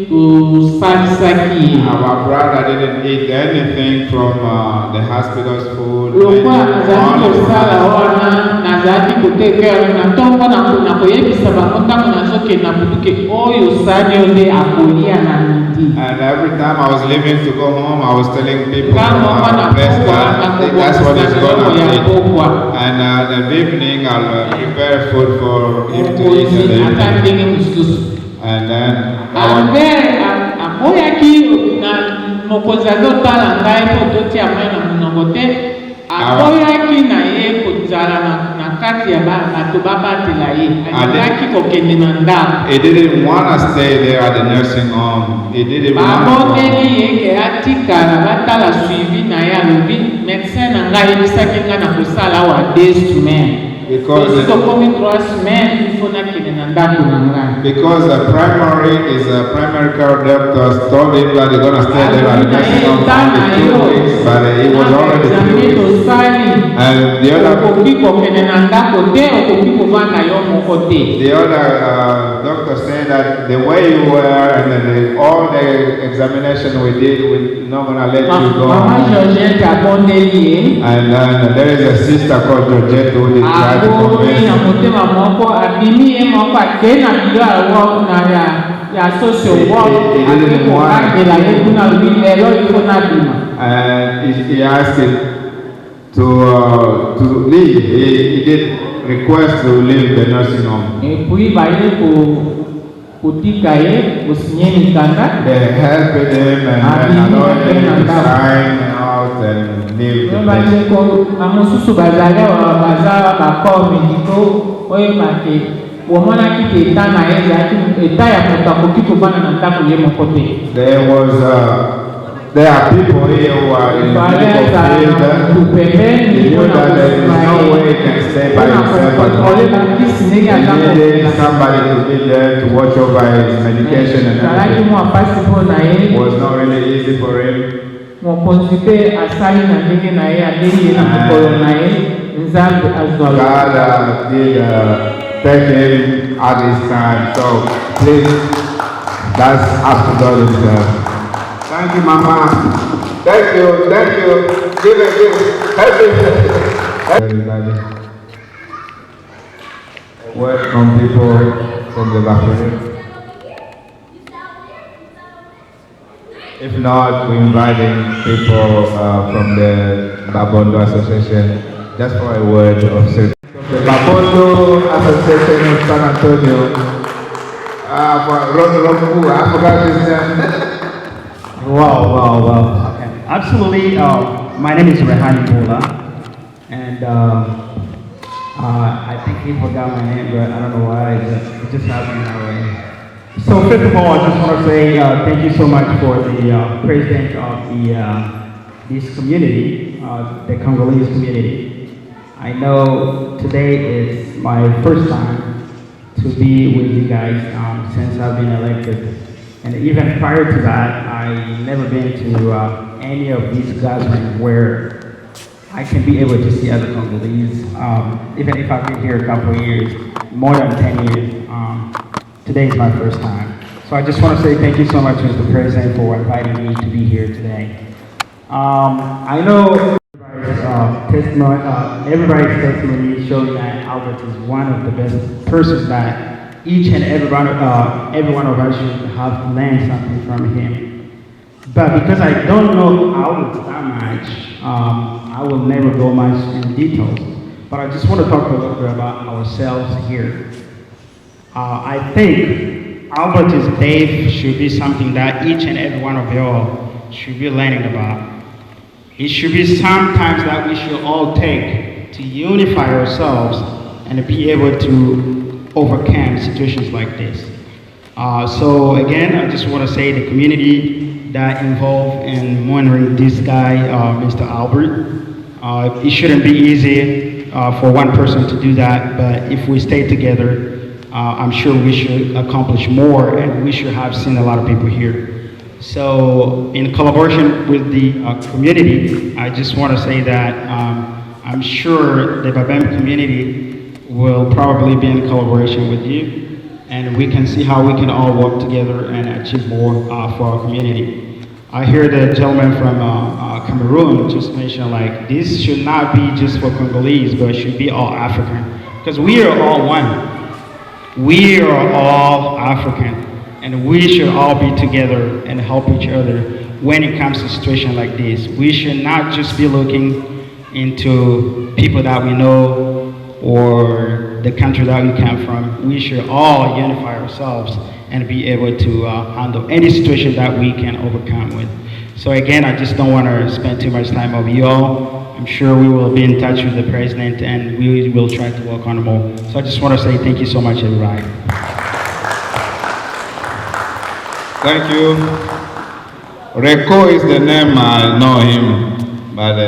tusalisaki. Our brother didn't eat anything from the hospital's food. Lokwa nazalaki kosala wana nazalaki kotekela na ntongo na koyebisa bango ntango nazokende na butuke oyo sali yo nde akolia na midi. And every time I was leaving to go home, I was telling people from the place that's what he's gonna eat. And the evening I'll prepare food for him to eat in the evening. And then amoyaki na mokonzi azotala ngai po totia mai na monoko te, akoyaki na ye kozala na kati ya bato babatela ye, alingaki kokende na ndako. He didn't want to stay there at the nursing home. He didn't want to. Babondeli ye ke atikala batala suivi na ye alobi médecin na ngai yebisaki ngai na kosala awa 2 semaines. Because the primary care doctor told him that they're going to stay there at the nursing home for 2 weeks, but he was already 3 weeks. And the other doctor said that the way you were and all the examination we did, we're not going to let you go. And then there is a sister called Georgette who did try to convince him. And he asked him to leave. He did request to leave the nursing home. They helped him and allowed him to sign out and leave the place. There are people here who are in the medical field. You know that there is no way you can stay by yourself at home. He needed somebody to be there to watch over his medication and everything. It was not really easy for him. God did take him at his time. So please, that's up to God himself. Thank you, Mama. Thank you. Give it. Help it. Everybody. Welcome people from the Bafere. If not, we're inviting people from the Babondo Association just for a word of service. The Babondo Association of San Antonio. I forgot his name. Wow. Okay. Absolutely. My name is Rehani Bola, and I think he forgot my name, but I don't know why. It just happened that way. So first of all, I just want to say thank you so much for the president of this community, the Congolese community. I know today is my first time to be with you guys since I've been elected. And even prior to that, I've never been to any of these gatherings where I can be able to see other Congolese. Even if I've been here a couple of years, more than 10 years, today is my first time. So I just want to say thank you so much, Mr. President, for inviting me to be here today. I know everybody's testimony showing that Albert is one of the best persons that each and every one of us should have learned something from him. But because I don't know Albert that much, I will never go much in details. But I just want to talk a little bit about ourselves here. I think Albert's day should be something that each and every one of y'all should be learning about. It should be sometimes that we should all take to unify ourselves and to be able to overcome situations like this. So again, I just want to say the community that involved in monitoring this guy, Mr. Albert, it shouldn't be easy for one person to do that, but if we stay together, I'm sure we should accomplish more, and we should have seen a lot of people here. So in collaboration with the community, I just want to say that I'm sure the Babembe community will probably be in collaboration with you, and we can see how we can all work together and achieve more for our community. I hear the gentleman from Cameroon just mention like this should not be just for Congolese, but it should be all African, because we are all one. We are all African, and we should all be together and help each other when it comes to a situation like this. We should not just be looking into people that we know or the country that we come from. We should all unify ourselves and be able to handle any situation that we can overcome with. So again, I just don't want to spend too much time with you all. I'm sure we will be in touch with the president and we will try to work on more. So I just want to say thank you so much, everybody. Thank you. Reko is the name, I know him, but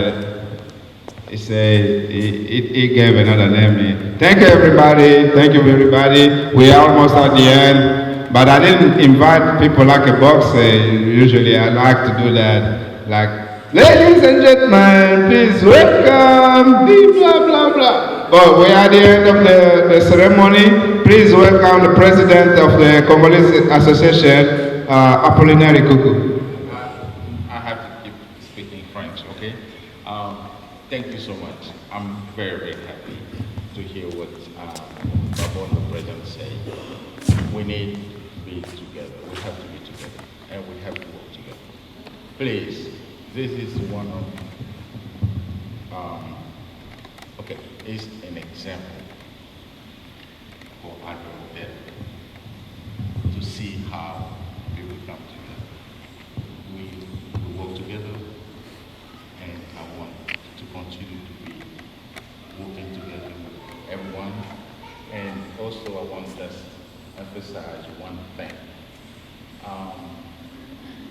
he gave another name. Thank you, everybody. Thank you, everybody. We are almost at the end, but I didn't invite people like a boxer. Usually I like to do that, like, ladies and gentlemen, please welcome, blah, blah, blah. But we are at the end of the ceremony. Please welcome the president of the Congolese Association, Apollinaire Coucou. I have to keep speaking French, okay? Thank you so much. I'm very, very happy to hear what Babon, the president, said. We need to be together. We have to be together, and we have to work together. Please, this is one of, is an example for Albert to see how people come together. We work together, and I want to continue to be working together with everyone. And also I want to emphasize one thing.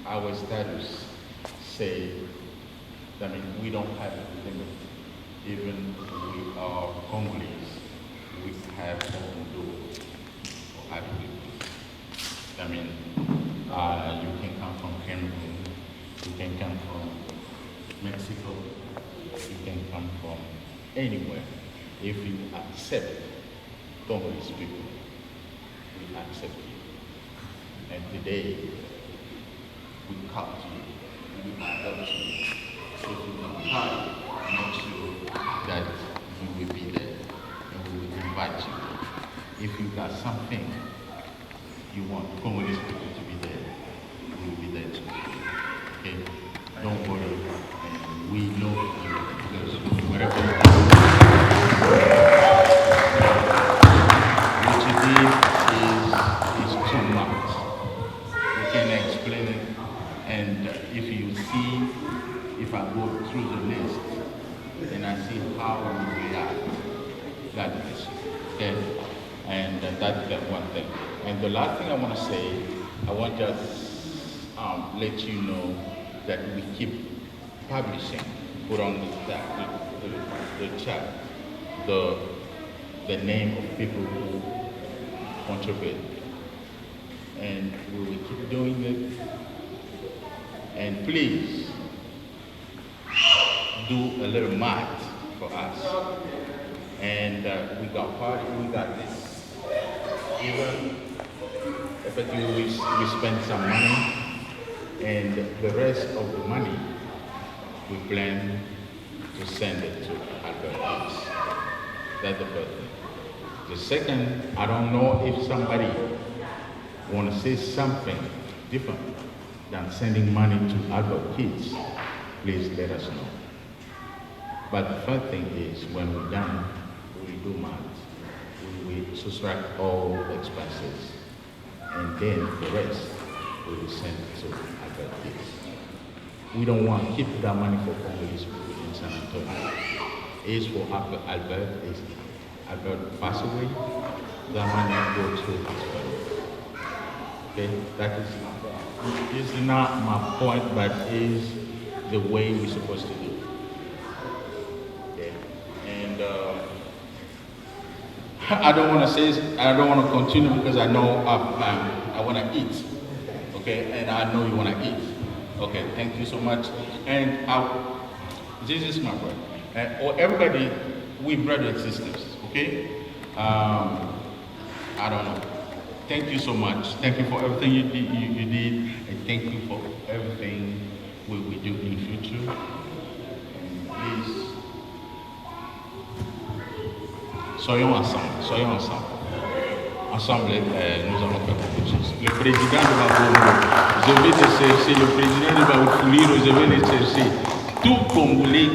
Our status say that we don't have a limit. Even we are Congolese, we have our own door for other people. You can come from Cameroon, you can come from Mexico, you can come from anywhere. If you accept Congolese people, we accept you. And today, we come to you, we adopt you. If you come high, make sure that you will be there and we will invite you. If you got something you want Congolese people to be there, we will be there too. Okay? Don't worry. And we know you because wherever you go, what you did is too much. We can explain it. And if you see, if I go through the list, and I see how we react, God bless you. Okay? And that's the one thing. And the last thing I want to say, I want to let you know that we keep publishing, put on the chat, the name of people who contribute. And we will keep doing it. And please, do a little math for us. And we got this. Even effectively we spend some money, and the rest of the money we plan to send it to Albert East. That's the first thing. The second, I don't know if somebody want to say something different than sending money to Albert Kids. Please let us know. But the first thing is, when we're done, we do math. We subtract all expenses, and then the rest we will send to Albert Kids. We don't want to keep that money for Congolese people in San Antonio. It's for Albert. Albert passed away, that money goes to his family. Okay, that is not my point, but is the way we're supposed to do it. Okay, and I don't want to say, I don't want to continue because I know I want to eat. Okay, and I know you want to eat. Okay, thank you so much. And this is my word. Everybody, we brothers and sisters. Okay, I don't know. Thank you so much. Thank you for everything you did, and thank you for everything we do in the future. And please, soyons ensemble. ensemble, nous allons faire beaucoup de choses. Le président de Mabongo, je vais te chercher. Le président de Baoufoulir, je vais le chercher. Tout Congolais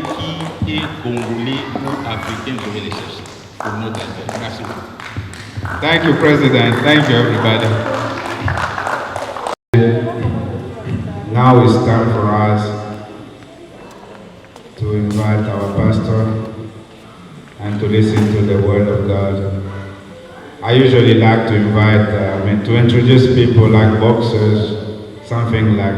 qui est Congolais ou Africain, je vais le chercher. Pour notre intérêt. Merci beaucoup. Thank you, President. Thank you, everybody. Now it's time for us to invite our pastor and to listen to the word of God. I usually like to invite, to introduce people like boxers, something like,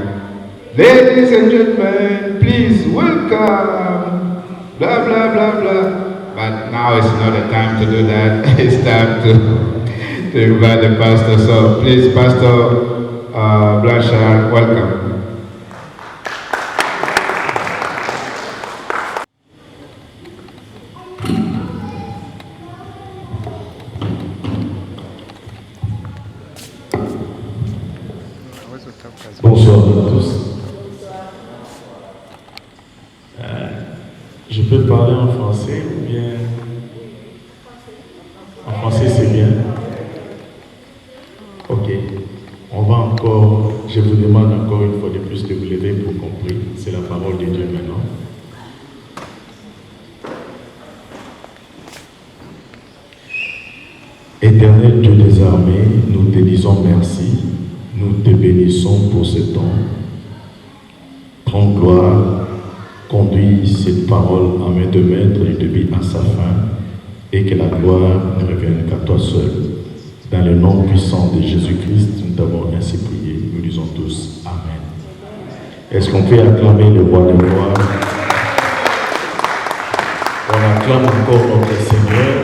ladies and gentlemen, please welcome, blah, blah, blah, blah. But now it's not the time to do that. It's time to invite the pastor. So please, Pastor Blanchard, welcome. Bonsoir à tous. Je peux parler en français ou bien en français c'est bien? Ok. On va encore, je vous demande encore une fois de plus de vous lever pour comprendre. C'est la parole de Dieu maintenant. Éternel Dieu des armées, nous te disons merci, nous te bénissons pour ce temps. Prends gloire. Conduis cette parole à main de maître et débit à sa fin, et que la gloire ne revienne qu'à toi seul. Dans le nom puissant de Jésus-Christ, nous t'avons ainsi prié. Nous disons tous Amen. Est-ce qu'on peut acclamer le roi des gloires? On acclame encore notre Seigneur.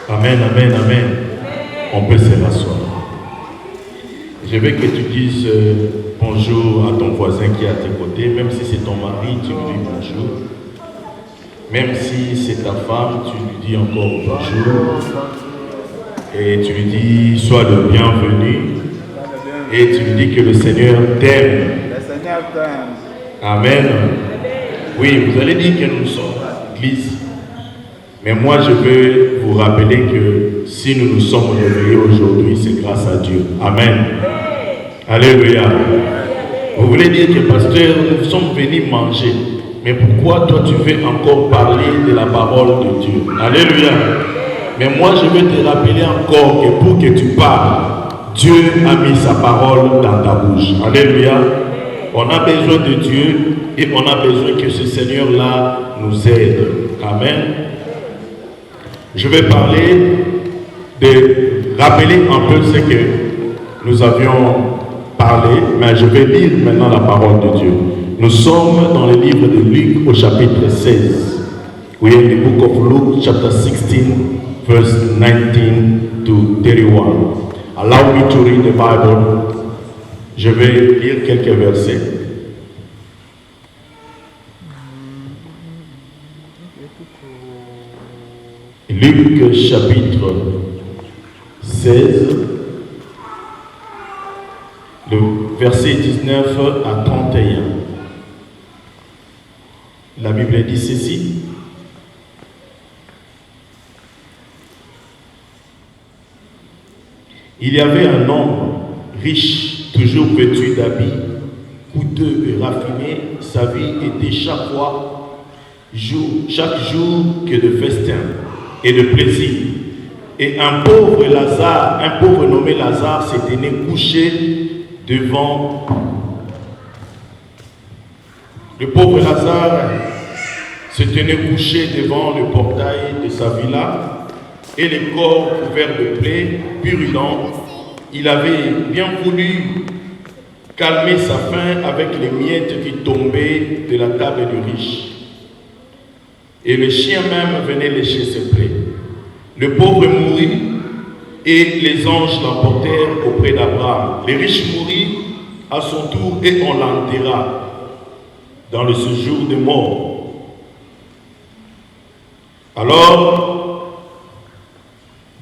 Amen, amen, amen. On peut se rasseoir. Je veux que tu dises bonjour à ton voisin qui est à tes côtés, même si c'est ton mari, tu lui dis bonjour. Même si c'est ta femme, tu lui dis encore bonjour. Et tu lui dis sois le bienvenu. Et tu lui dis que le Seigneur t'aime. Le Seigneur t'aime. Amen. Oui, vous allez dire que nous sommes l'église. Mais moi, je veux vous rappeler que si nous nous sommes réveillés aujourd'hui, c'est grâce à Dieu. Amen. Alléluia. Vous voulez dire que pasteur, nous sommes venus manger. Mais pourquoi toi tu veux encore parler de la parole de Dieu? Alléluia. Mais moi je veux te rappeler encore que pour que tu parles, Dieu a mis sa parole dans ta bouche. Alléluia. On a besoin de Dieu et on a besoin que ce Seigneur-là nous aide. Amen. Je vais parler de rappeler un peu ce que nous avions parlé, mais je vais lire maintenant la parole de Dieu. Nous sommes dans le livre de Luc au chapitre 16. We are in the book of Luke chapter 16 verse 19 to 31. Allow me to read the Bible. Je vais lire quelques versets. Luc chapitre 16, le verset 19 à 31. La Bible dit ceci. Il y avait un homme riche, toujours vêtu d'habits coûteux et raffinés. Sa vie était chaque jour que de festins et de plaisir. Et un pauvre nommé Lazare s'est tenu couché devant. Le pauvre Lazare se tenait couché devant le portail de sa villa et le corps couvert de plaies purulentes. Il avait bien voulu calmer sa faim avec les miettes qui tombaient de la table du riche. Et le chien même venait lécher ses plaies. Le pauvre mourut et les anges l'emportèrent auprès d'Abraham. Le riche mourut à son tour et on l'enterra dans le séjour des morts. Alors,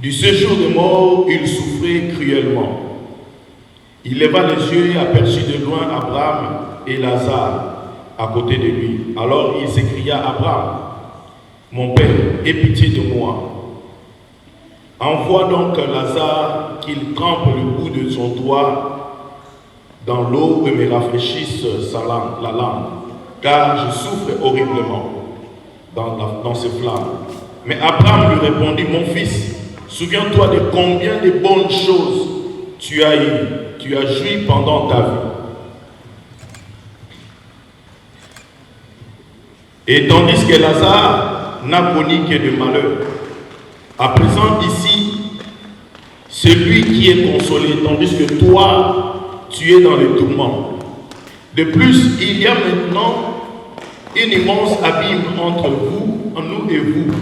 du séjour des morts, il souffrait cruellement. Il leva les yeux et aperçut de loin Abraham et Lazare à côté de lui. Alors il s'écria: Abraham, mon père, aie pitié de moi. Envoie donc Lazare qu'il trempe le bout de son doigt dans l'eau et me rafraîchisse la langue, car je souffre horriblement dans ces flammes. Mais Abraham lui répondit, mon fils, souviens-toi de combien de bonnes choses tu as eues, tu as joui pendant ta vie. Et tandis que Lazare n'a connu que de malheur, à présent ici, c'est lui qui est consolé, tandis que toi, tu es dans les tourments. De plus, il y a maintenant un immense abîme entre nous et vous.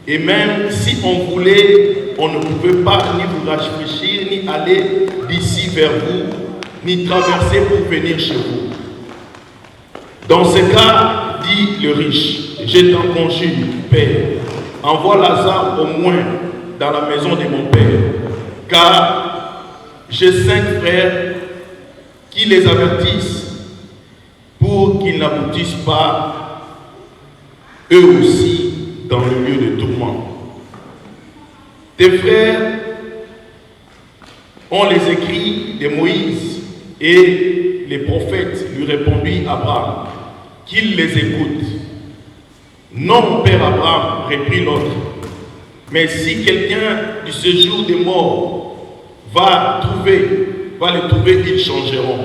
Et même si on voulait, on ne pouvait pas ni vous rafraîchir, ni aller d'ici vers vous, ni traverser pour venir chez vous. Dans ce cas, dit le riche, je t'en conjure, Père, envoie Lazare au moins dans la maison de mon Père, car j'ai 5 frères qui les avertissent pour qu'ils n'aboutissent pas eux aussi dans le lieu de tourment. Tes frères ont les écrits de Moïse et les prophètes, lui répondit Abraham, qu'ils les écoutent. Non, Père Abraham, reprit l'autre, mais si quelqu'un du séjour des morts va les trouver, ils changeront.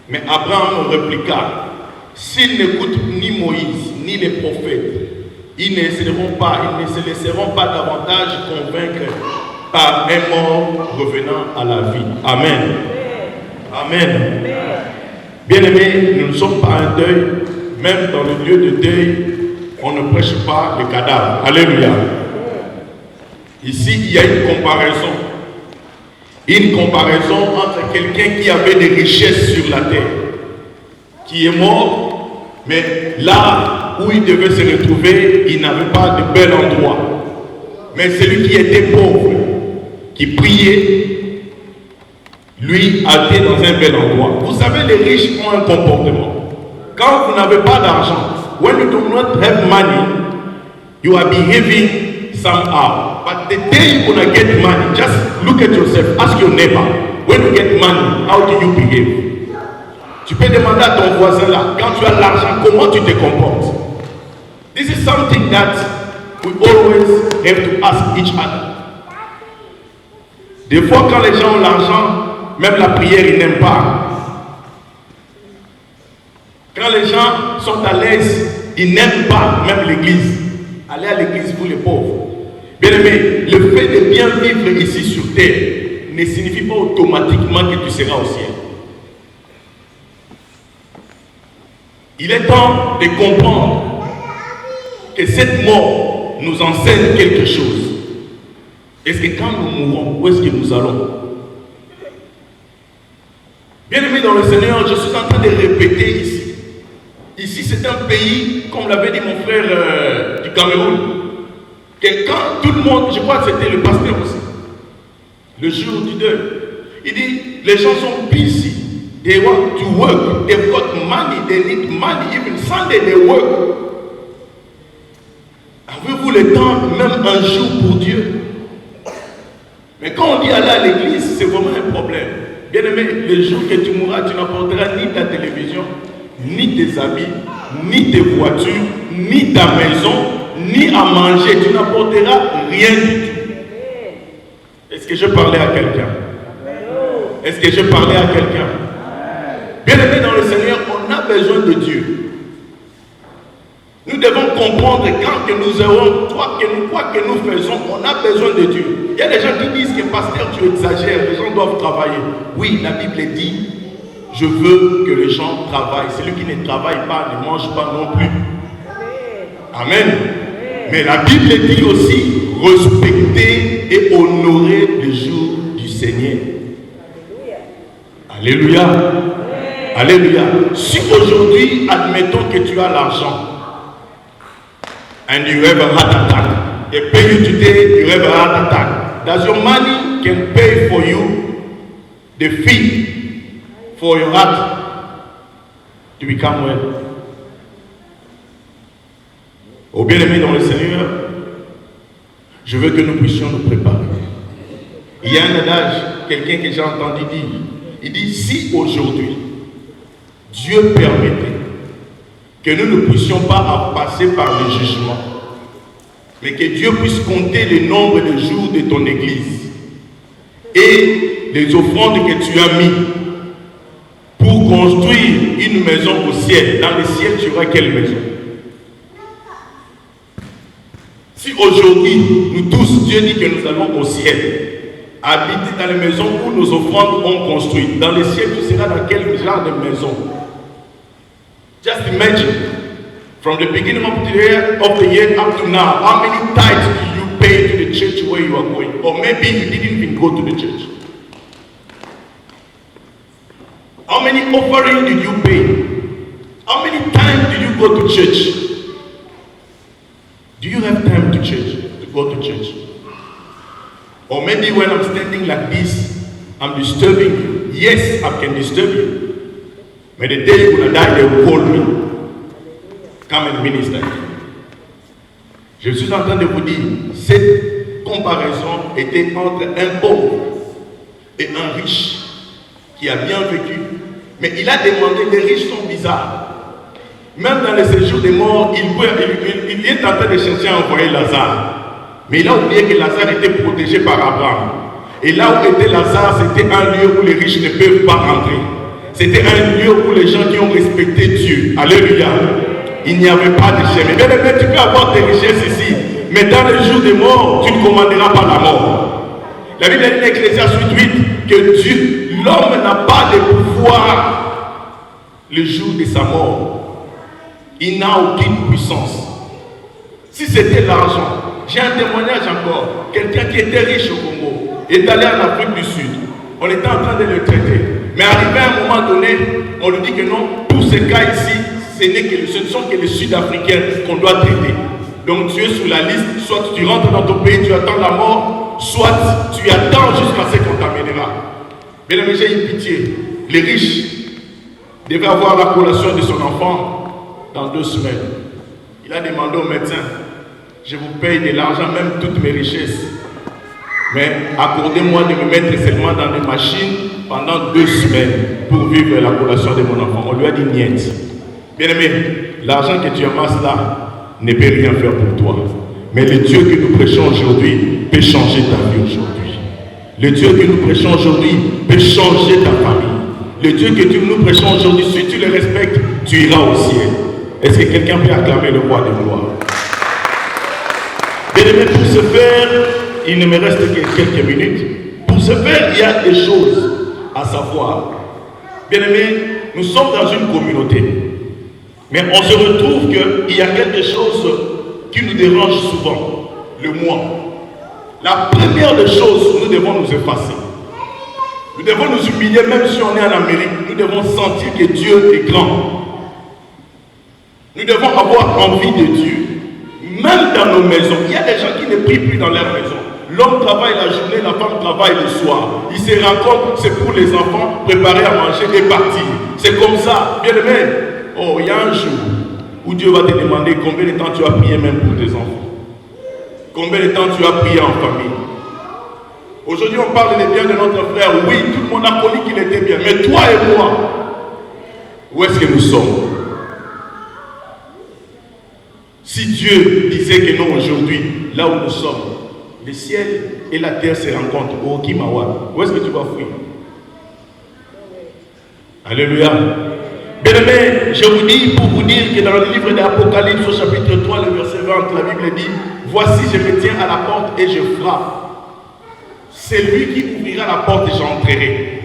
Mais Abraham répliqua, s'ils n'écoutent ni Moïse ni les prophètes, ils ne se laisseront pas davantage convaincre par un mort revenant à la vie. Amen. Amen. Bien-aimés, nous ne sommes pas un deuil, même dans le lieu de deuil, on ne prêche pas les cadavres. Alléluia. Ici, il y a une comparaison. Une comparaison entre quelqu'un qui avait des richesses sur la terre, qui est mort, mais là où il devait se retrouver, il n'avait pas de bel endroit. Mais celui qui était pauvre, qui priait, lui a été dans un bel endroit. Vous savez, les riches ont un comportement. Quand vous n'avez pas d'argent, when you do not have money, you are behaving somehow. But the day you're gonna get money, just look at yourself, ask your neighbor, when you get money, how do you behave? Tu peux demander à ton voisin là, quand tu as l'argent, comment tu te comportes? This is something that we always have to ask each other. Des fois, quand les gens ont l'argent, même la prière, ils n'aiment pas. Quand les gens sont à l'aise, ils n'aiment pas même l'église. Allez à l'église pour les pauvres. Bien aimé, le fait de bien vivre ici sur terre ne signifie pas automatiquement que tu seras au ciel. Il est temps de comprendre que cette mort nous enseigne quelque chose. Est-ce que quand nous mourrons, où est-ce que nous allons? Bien aimé dans le Seigneur, je suis en train de répéter ici. Ici, c'est un pays, comme l'avait dit mon frère du Cameroun, que quand tout le monde, je crois que c'était le pasteur aussi, le jour du deuil, il dit, les gens sont busy, they want to work, they've got money, they need money, even Sunday they work. Avez-vous le temps, même un jour pour Dieu? Mais quand on dit aller à l'église, c'est vraiment un problème. Bien aimé, le jour que tu mourras, tu n'apporteras ni ta télévision, ni tes habits, ni tes voitures, ni ta maison, ni à manger. Tu n'apporteras rien du tout. Est-ce que je parlais à quelqu'un? Est-ce que je parlais à quelqu'un? Bien aimé dans le Seigneur, on a besoin de Dieu. Nous devons comprendre quand que nous aurons, quoi que nous faisons, on a besoin de Dieu. Il y a des gens qui disent que pasteur, tu exagères, les gens doivent travailler. Oui, la Bible dit, je veux que les gens travaillent. Celui qui ne travaille pas ne mange pas non plus. Amen. Mais la Bible dit aussi, respecter et honorer le jour du Seigneur. Alléluia. Alléluia. Si aujourd'hui, admettons que tu as l'argent, and you have a heart attack, they pay you today, you have a heart attack. Does your money can pay for you the fee for your heart to become well? Oh bien-aimé dans le Seigneur, je veux que nous puissions nous préparer. Il y a un adage, quelqu'un que j'ai entendu dire, il dit, si aujourd'hui, Dieu permettait que nous ne puissions pas passer par le jugement, mais que Dieu puisse compter le nombre de jours de ton église et les offrandes que tu as mis pour construire une maison au ciel. Dans le ciel, tu auras quelle maison? Si aujourd'hui, nous tous, Dieu dit que nous allons au ciel, habiter dans les maisons où nos offrandes ont construit, dans le ciel, tu seras dans quel genre de maison? Just imagine, from the beginning of the year up to now, how many tithes do you pay to the church where you are going? Or maybe you didn't even go to the church. How many offerings did you pay? How many times do you go to church? Do you have time to church, to go to church? Or maybe when I'm standing like this, I'm disturbing you. Yes, I can disturb you. But the day you're going to die, they will call me. Come and minister. Je suis en train de vous dire, cette comparaison était entre un pauvre et un riche qui a bien vécu. Mais il a demandé, les riches sont bizarres. Même dans les séjours des morts, il est en train de chercher à envoyer Lazare. Mais il a oublié que Lazare était protégé par Abraham. Et là où était Lazare, c'était un lieu où les riches ne peuvent pas rentrer. C'était un lieu où les gens qui ont respecté Dieu. Alléluia. Il n'y avait pas de chemin. Bien aimé, tu peux avoir tes richesses ici. Mais dans le jour des morts, tu ne commanderas pas la mort. La Bible dit dans Ecclésiaste 8 que Dieu, l'homme n'a pas de pouvoir le jour de sa mort. Il n'a aucune puissance. Si c'était l'argent, j'ai un témoignage encore. Quelqu'un qui était riche au Congo est allé en Afrique du Sud. On était en train de le traiter. Mais arrivé à un moment donné, on lui dit que non, tous ces cas ici, ce ne sont que les Sud-Africains qu'on doit traiter. Donc tu es sur la liste, soit tu rentres dans ton pays, tu attends la mort, soit tu attends jusqu'à ce qu'on t'amènera. Bien aimé, j'ai une pitié. Les riches devaient avoir la collation de son enfant dans 2 semaines. Il a demandé au médecin, je vous paye de l'argent, même toutes mes richesses. Mais accordez-moi de me mettre seulement dans des machines pendant 2 semaines pour vivre la collation de mon enfant. On lui a dit niet. Bien aimé, l'argent que tu amasses là ne peut rien faire pour toi. Mais le Dieu que nous prêchons aujourd'hui peut changer ta vie aujourd'hui. Le Dieu que nous prêchons aujourd'hui peut changer ta famille. Le Dieu que nous prêchons aujourd'hui, si tu le respectes, tu iras au ciel. Est-ce que quelqu'un peut acclamer le roi de gloire? Bien aimé, pour ce faire, il ne me reste que quelques minutes. Pour ce faire, il y a des choses à savoir. Bien aimé, nous sommes dans une communauté. Mais on se retrouve qu'il y a quelque chose qui nous dérange souvent. Le moi. La première des choses, nous devons nous effacer. Nous devons nous humilier, même si on est en Amérique. Nous devons sentir que Dieu est grand. Nous devons avoir envie de Dieu. Même dans nos maisons, il y a des gens qui ne prient plus dans leur maison. L'homme travaille la journée, la femme travaille le soir. Ils se rencontrent, c'est pour les enfants, préparer à manger et partir. C'est comme ça, bien aimé. Oh, il y a un jour où Dieu va te demander combien de temps tu as prié même pour tes enfants. Combien de temps tu as prié en famille. Aujourd'hui, on parle des biens de notre frère. Oui, tout le monde a connu qu'il était bien. Mais toi et moi, où est-ce que nous sommes? Si Dieu disait que non aujourd'hui, là où nous sommes, le ciel et la terre se rencontrent au Okimawa, où est-ce que tu vas fuir? Alléluia. Bien-aimés, je vous dis pour vous dire que dans le livre de l'Apocalypse au chapitre 3, le verset 20, la Bible dit: voici, je me tiens à la porte et je frappe. C'est lui qui ouvrira la porte et j'entrerai.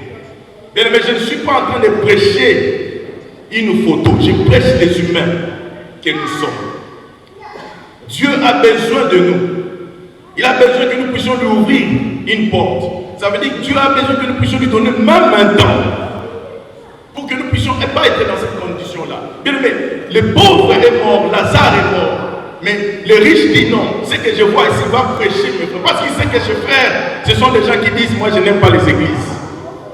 Bien-aimés, je ne suis pas en train de prêcher une photo, je prêche les humains que nous sommes. Dieu a besoin de nous. Il a besoin que nous puissions lui ouvrir une porte. Ça veut dire que Dieu a besoin que nous puissions lui donner même un temps pour que nous puissions pas être dans cette condition-là. Bien aimé, le pauvre est mort, Lazare est mort. Mais le riche dit non. Ce que je vois ici va prêcher mes frères. Parce qu'il sait que ses frères, ce sont des gens qui disent: moi je n'aime pas les églises.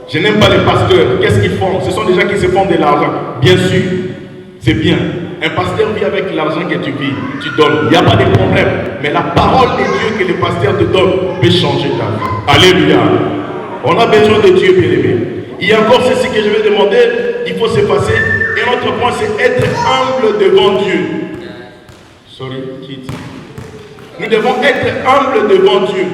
Je n'aime pas les pasteurs. Qu'est-ce qu'ils font? Ce sont des gens qui se font de l'argent. Bien sûr, c'est bien. Un pasteur vit avec l'argent que tu vis, tu donnes. Il n'y a pas de problème. Mais la parole de Dieu que le pasteur te donne peut changer ta vie. Alléluia. On a besoin de Dieu, bien-aimé. Il y a encore ceci que je vais demander. Il faut s'effacer. Et notre point, c'est être humble devant Dieu. Sorry, kids. Nous devons être humbles devant Dieu.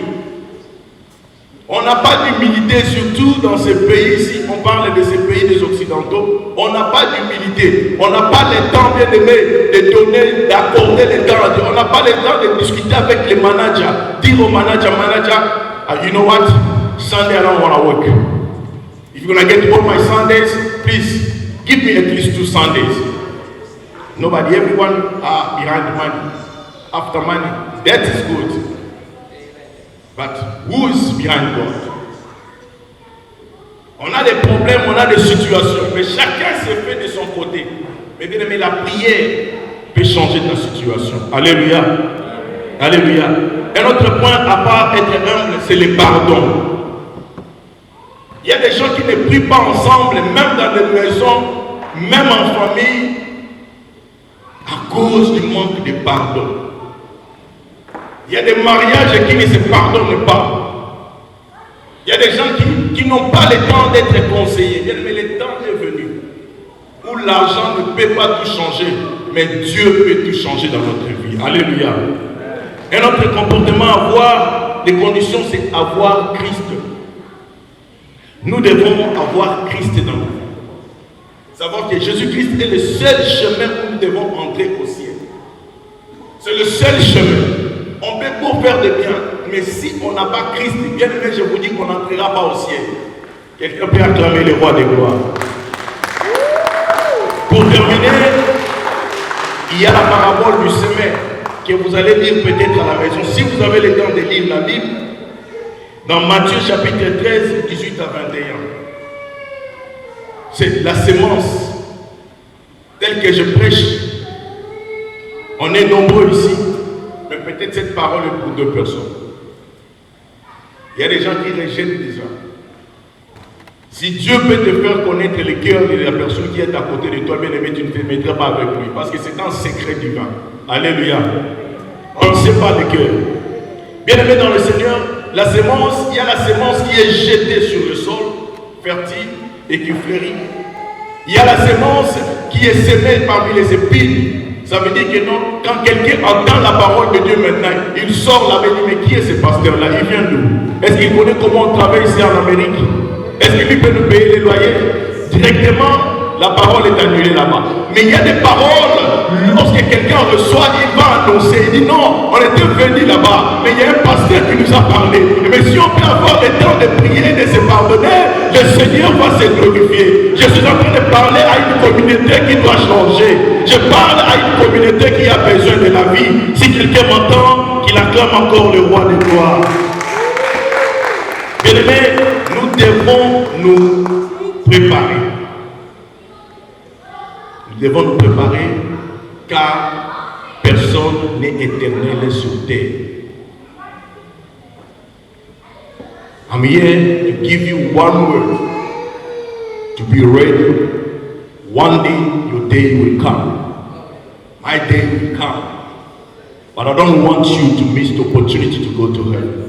On n'a pas d'humilité, surtout dans ces pays, si on parle de ces pays des Occidentaux, on n'a pas d'humilité. On n'a pas le temps, bien aimé, de donner, d'accorder le temps à Dieu. On n'a pas le temps de discuter avec les managers. Dire au manager, you know what? Sunday I don't want to work. If you're going to get all my Sundays, please give me at least 2 Sundays. Nobody, everyone are behind money, after money. That is good. But who is behind God? On a des problèmes, on a des situations, mais chacun se fait de son côté. Mais bien aimé, la prière peut changer ta situation. Alléluia. Alléluia. Un autre point, à part être humble, c'est le pardon. Il y a des gens qui ne prient pas ensemble, même dans les maisons, même en famille, à cause du manque de pardon. Il y a des mariages qui ne se pardonnent pas. Il y a des gens qui n'ont pas le temps d'être conseillés. Mais le temps est venu où l'argent ne peut pas tout changer, mais Dieu peut tout changer dans notre vie. Alléluia. Et notre comportement, avoir des conditions, c'est avoir Christ. Nous devons avoir Christ dans nous. Savoir que Jésus-Christ est le seul chemin où nous devons entrer au ciel. C'est le seul chemin. On peut pour faire de bien, mais si on n'a pas Christ, bien aimé, je vous dis qu'on n'entrera pas au ciel. Quelqu'un peut acclamer le roi des gloires. Pour terminer, il y a la parabole du semeur que vous allez lire peut-être à la maison. Si vous avez le temps de lire la Bible, dans Matthieu chapitre 13, 18 à 21. C'est la sémence telle que je prêche. On est nombreux ici, mais peut-être cette parole est pour 2 personnes. Il y a des gens qui rejettent déjà. Si Dieu peut te faire connaître le cœur de la personne qui est à côté de toi, bien aimé, tu ne te mettras pas avec lui, parce que c'est un secret divin. Alléluia. On ne sait pas le cœur. Bien aimé dans le Seigneur, la sémence, il y a la sémence qui est jetée sur le sol, fertile et qui fleurit. Il y a la sémence qui est semée parmi les épines. Ça veut dire que non, quand quelqu'un entend la parole de Dieu maintenant, il sort là-bas et dit, mais qui est ce pasteur-là? Il vient d'où? Est-ce qu'il connaît comment on travaille ici en Amérique? Est-ce qu'il peut nous payer les loyers? Directement, la parole est annulée là-bas. Mais il y a des paroles, lorsque quelqu'un reçoit, il va annoncer, il dit non, on était venu là-bas, mais il y a un pasteur qui nous a parlé. Mais si on peut avoir le temps de prier et de se pardonner, le Seigneur va se glorifier. Je suis en train de parler à une communauté qui doit changer. Je parle à une communauté qui a besoin de la vie. Si quelqu'un m'entend, qu'il acclame encore le roi des gloires. Bien aimé, nous devons nous préparer. Nous devons nous préparer car personne n'est éternel sur terre. I'm here to give you one word to be ready. One day your day will come. My day will come. But I don't want you to miss the opportunity to go to heaven.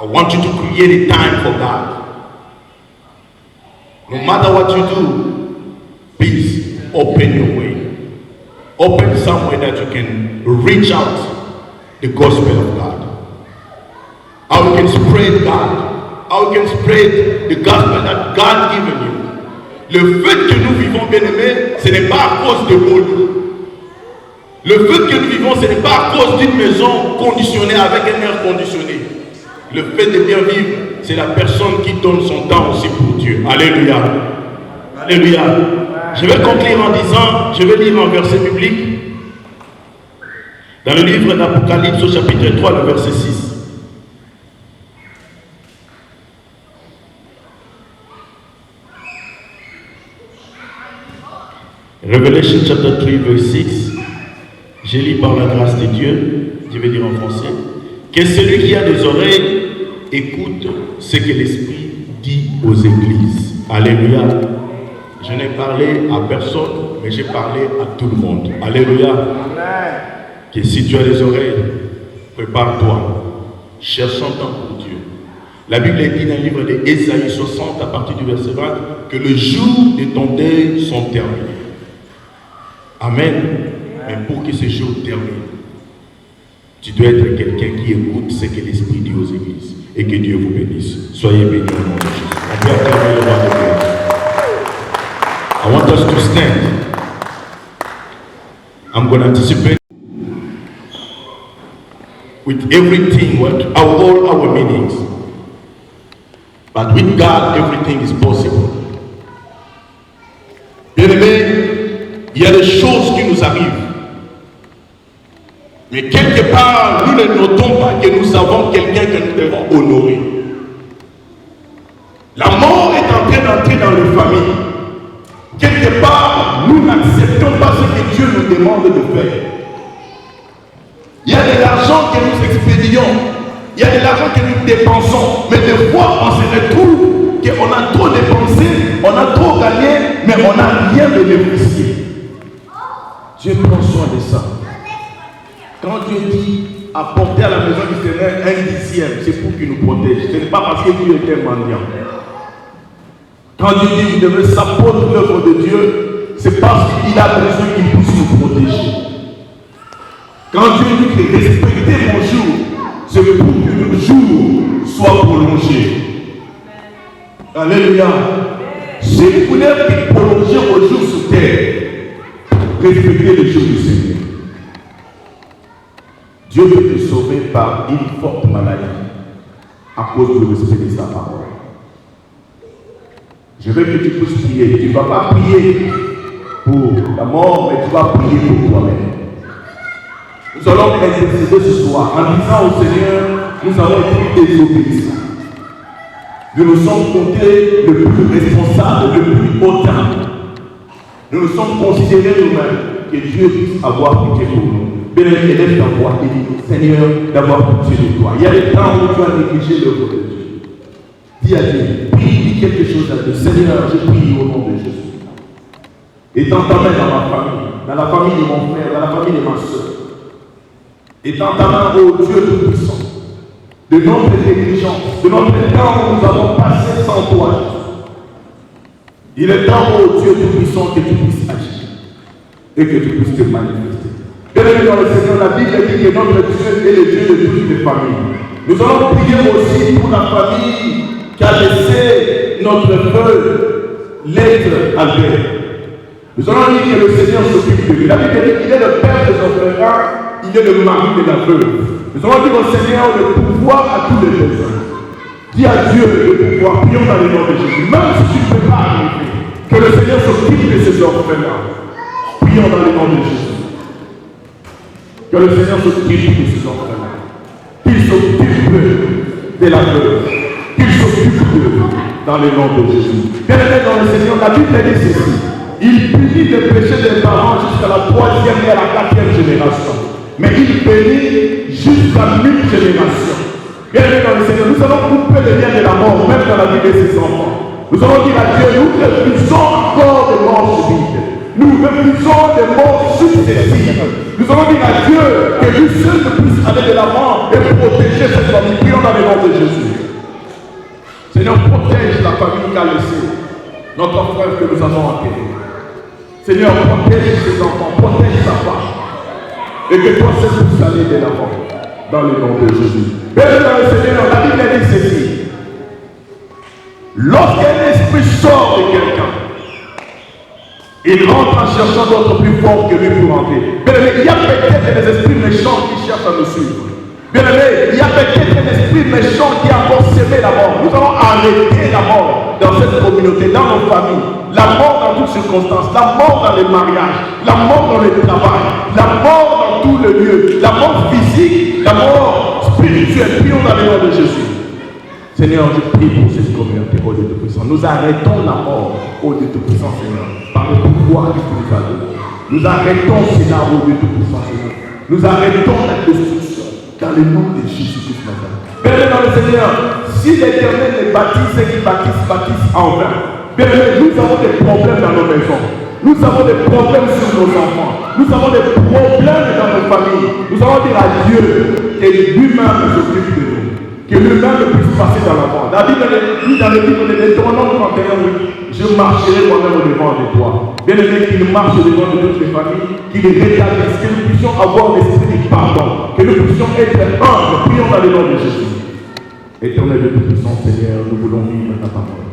I want you to create a time for God. No matter what you do, please open your way. Open somewhere that you can reach out the gospel of God. How you can spread God. How you can spread the gospel that God given you. Le fait que nous vivons, bien-aimés, ce n'est pas à cause de Molly. Le fait que nous vivons, ce n'est pas à cause d'une maison conditionnée avec un air conditionné. Le fait de bien vivre, c'est la personne qui donne son temps aussi pour Dieu. Alléluia. Alléluia. Je vais conclure en disant, je vais lire un verset biblique dans le livre d'Apocalypse au chapitre 3, le verset 6. Revelation chapter 3, verse 6. Je lis par la grâce de Dieu, je vais dire en français, que celui qui a des oreilles écoute ce que l'Esprit dit aux églises. Alléluia. Je n'ai parlé à personne, mais j'ai parlé à tout le monde. Alléluia. Amen. Que si tu as les oreilles, prépare-toi. Cherchons tant pour Dieu. La Bible dit dans le livre d'Ésaïe 60, à partir du verset 20, que le jour de ton deuil sont terminés. Amen. Mais pour que ce jour termine, tu dois être quelqu'un qui écoute ce que l'Esprit dit aux églises. Et que Dieu vous bénisse. Soyez bénis au nom de Jésus. On peut acclamer le roi de Dieu. I want us to stand. I'm going to anticipate with everything, all our meanings. But with God, everything is possible. Bien-aimés, il y a des choses qui nous arrivent. Mais quelque part, nous ne notons pas que nous avons quelqu'un que nous devons honorer. La mort est en train d'entrer dans les familles. Quelque part, nous n'acceptons pas ce que Dieu nous demande de faire. Il y a de l'argent que nous expédions. Il y a de l'argent que nous dépensons. Mais des fois, on se retrouve qu'on a trop dépensé, on a trop gagné, mais on n'a rien bénéficié. Dieu prend soin de ça. Quand Dieu dit apporter à la maison du Seigneur 1/10, c'est pour qu'il nous protège. Ce n'est pas parce que Dieu était mendiant. Quand Dieu dit vous devez s'apporter l'œuvre de Dieu, c'est parce qu'il a besoin qu'il puisse nous protéger. Quand Dieu dit que respectez mon jour, c'est pour que le jour soit prolongé. Alléluia. Si vous voulez prolonger vos jours sur terre, respectez le jour du Seigneur. Dieu peut te sauver par une forte maladie à cause du respect de sa parole. Je veux que tu puisses prier. Tu ne vas pas prier pour la mort, mais tu vas prier pour toi-même. Nous allons intercéder ce soir en disant au Seigneur, nous avons été désobéissants. Nous nous sommes comptés le plus responsable, le plus hautain. Nous nous sommes considérés nous-mêmes que Dieu puisse avoir pitié pour nous. Bien-aimé, élève ta voix et dis, Seigneur, d'avoir pitié de toi. Il y a des temps où tu as négligé l'œuvre de Dieu. Dis à Dieu, prie, dis quelque chose à Dieu. Seigneur, je prie au nom de Jésus. Étends ta main dans ma famille, dans la famille de mon frère, dans la famille de ma soeur. Étends ta main au Dieu Tout-Puissant. De notre négligence, de notre temps où nous avons passé sans toi. Il est temps, ô Dieu Tout-Puissant, que tu puisses agir et que tu puisses te manifester. Bien-aimés dans le Seigneur, la Bible dit que notre Dieu est le Dieu de toutes les familles. Nous allons prier aussi pour la famille qui a laissé notre feu, l'être Albert. Nous allons dire que le Seigneur s'occupe de lui. La Bible dit qu'il est le père des orphelins, il est le mari de la veuve. Nous allons dire au Seigneur le pouvoir à tous les besoins. Dis à Dieu le pouvoir, prions dans le nom de Jésus. Même si tu ne peux pas arriver, que le Seigneur s'occupe de ces orphelins. Prions dans le nom de Jésus. Que le Seigneur s'occupe de ces orphelins. Qu'il s'occupe de la veuve. Qu'il s'occupe d'eux dans le nom de Jésus. Bien-aimé dans le Seigneur, la Bible dit ceci. Il punit les péchés des parents jusqu'à la 3e et à la 4e génération. Mais il bénit jusqu'à 1000 générations. Bien-aimé dans le Seigneur, nous allons couper le lien de la mort, même dans la vie de ses enfants. Nous allons dire à Dieu, nous refusons encore des morts subites. Nous refusons des morts successives. Nous allons dire à Dieu que lui seul puisse aller de l'avant et protéger cette famille. Prions dans le nom de Jésus. Seigneur, protège la famille qu'a laissé notre frère que nous avons enterré. Seigneur, protège ses enfants, protège sa femme. Et que toi seul puisse aller de l'avant. Dans le nom de Jésus. Béni dans le Seigneur, la Bible dit ceci. Lorsqu'un esprit sort de quelqu'un, il rentre en cherchant d'autres plus forts que lui pour entrer. Bien aimé, il y a peut-être des esprits méchants qui cherchent à nous suivre. Bien aimé, il y a peut-être des esprits méchants qui ont encore semé la mort. Nous allons arrêter la mort dans cette communauté, dans nos familles. La mort dans toutes circonstances, la mort dans les mariages, la mort dans le travail, la mort dans tous les lieux, la mort physique, la mort spirituelle. Prions dans le nom de Jésus. Seigneur, je prie pour cette communauté, ô Dieu Tout-Puissant. Nous arrêtons la mort, ô Dieu Tout-Puissant, Seigneur, par le pouvoir que tu nous as donné. Nous arrêtons, Seigneur, ô Dieu Tout-Puissant, Seigneur. Nous arrêtons la destruction dans le nom de Jésus-Christ, maintenant. Père dans le Seigneur, si l'Éternel les bâtit, ceux qui bâtissent en vain. Bien aimé, nous avons des problèmes dans nos maisons. Nous avons des problèmes sur nos enfants. Nous avons des problèmes dans nos familles. Nous allons dire à Dieu que lui-même s'occupe de nous. Que lui-même puisse passer dans l'avant. La Bible dit dans le livre de Deutéronome 31, oui, je marcherai moi-même au devant de toi. Bien aimé, qu'il marche au devant de toutes les familles, qu'il rétablisse, que nous puissions avoir l'esprit du pardon, que nous puissions être humbles. Prions dans le nom de Jésus. Éternel de Tout-Puissant, Seigneur, nous voulons vivre ta parole.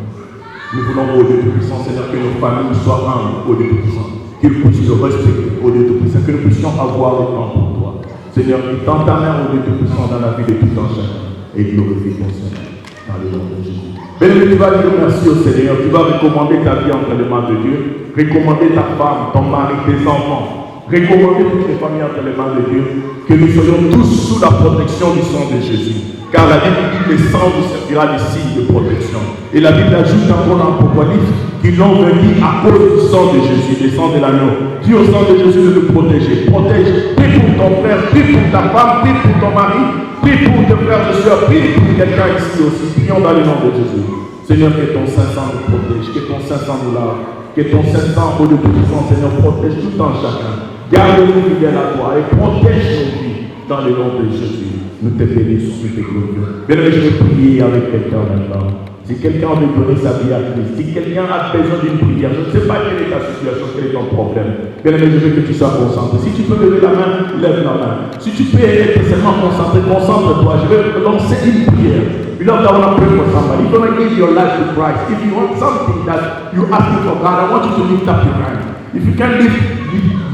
Nous voulons, au Dieu Tout-Puissant, Seigneur, que nos familles soient humbles, au Dieu Tout-Puissant, qu'ils puissent te respecter, au Dieu Tout-Puissant, que nous puissions avoir le temps pour toi. Seigneur, tends ta main, au Dieu Tout-Puissant, dans la vie de tout un chacun, et glorifie ton Seigneur, dans le nom de Jésus. Béni, tu vas dire merci au Seigneur, tu vas recommander ta vie entre les mains de Dieu, recommander ta femme, ton mari, tes enfants, recommander toutes les familles entre les mains de Dieu, que nous soyons tous sous la protection du sang de Jésus. Car la Bible dit que le sang vous servira de signe de protection. Et la Bible ajoute encore dans l'Apocalypse qu'ils l'ont vaincu à cause du sang de Jésus, du sang de l'agneau. Dis au sang de Jésus de nous protéger. Protège. Prie pour ton frère, prie pour ta femme, prie pour ton mari, prie pour tes frères et soeurs, prie pour quelqu'un ici aussi. Prions dans le nom de Jésus. Seigneur, que ton Saint-Sang nous protège, que ton Saint-Sang nous lave, que ton Saint-Sang, au Dieu Tout-Puissant, Seigneur, protège tout un chacun. Garde-nous fidèles à toi et protège nos vies dans le nom de Jésus. Nous te bénissons, nous te glorifions. Bien, je vais prier avec quelqu'un maintenant. Si quelqu'un veut donner sa vie à Christ, si quelqu'un a besoin d'une prière, je ne sais pas quelle est ta situation, quel est ton problème. Bien, je veux que tu sois concentré. Si tu peux lever la main, lève la main. Si tu peux être seulement concentré, concentre-toi. Je vais lancer une prière. Beloved, I want to pray for somebody. If you want to give your life to Christ, if you want something that you're asking for God, I want you to lift up your hand. If you can't listen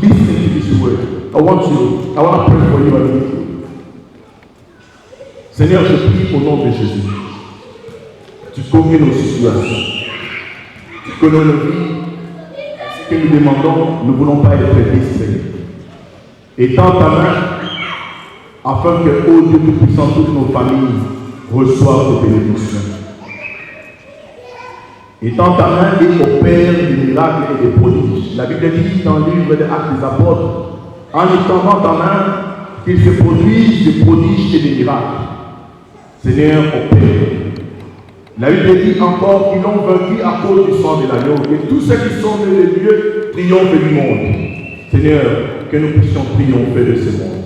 to this word, I want to pray for you and with you. Seigneur, je prie au nom de Jésus. Tu connais nos situations. Tu connais nos vies. Ce que nous demandons, nous ne voulons pas être distraits. Étends ta main afin que, ô Dieu Tout-Puissant, toutes nos familles reçoivent tes bénédictions. Étends ta main et opère des miracles et des prodiges. La Bible dit dans le livre des Actes des Apôtres, en étendant ta main, qu'il se produise des prodiges et des miracles. Seigneur, opère. La Bible dit encore qu'ils l'ont vaincu à cause du sang de l'agneau. Et tous ceux qui sont nés de Dieu triomphent du monde. Seigneur, que nous puissions triompher de ce monde.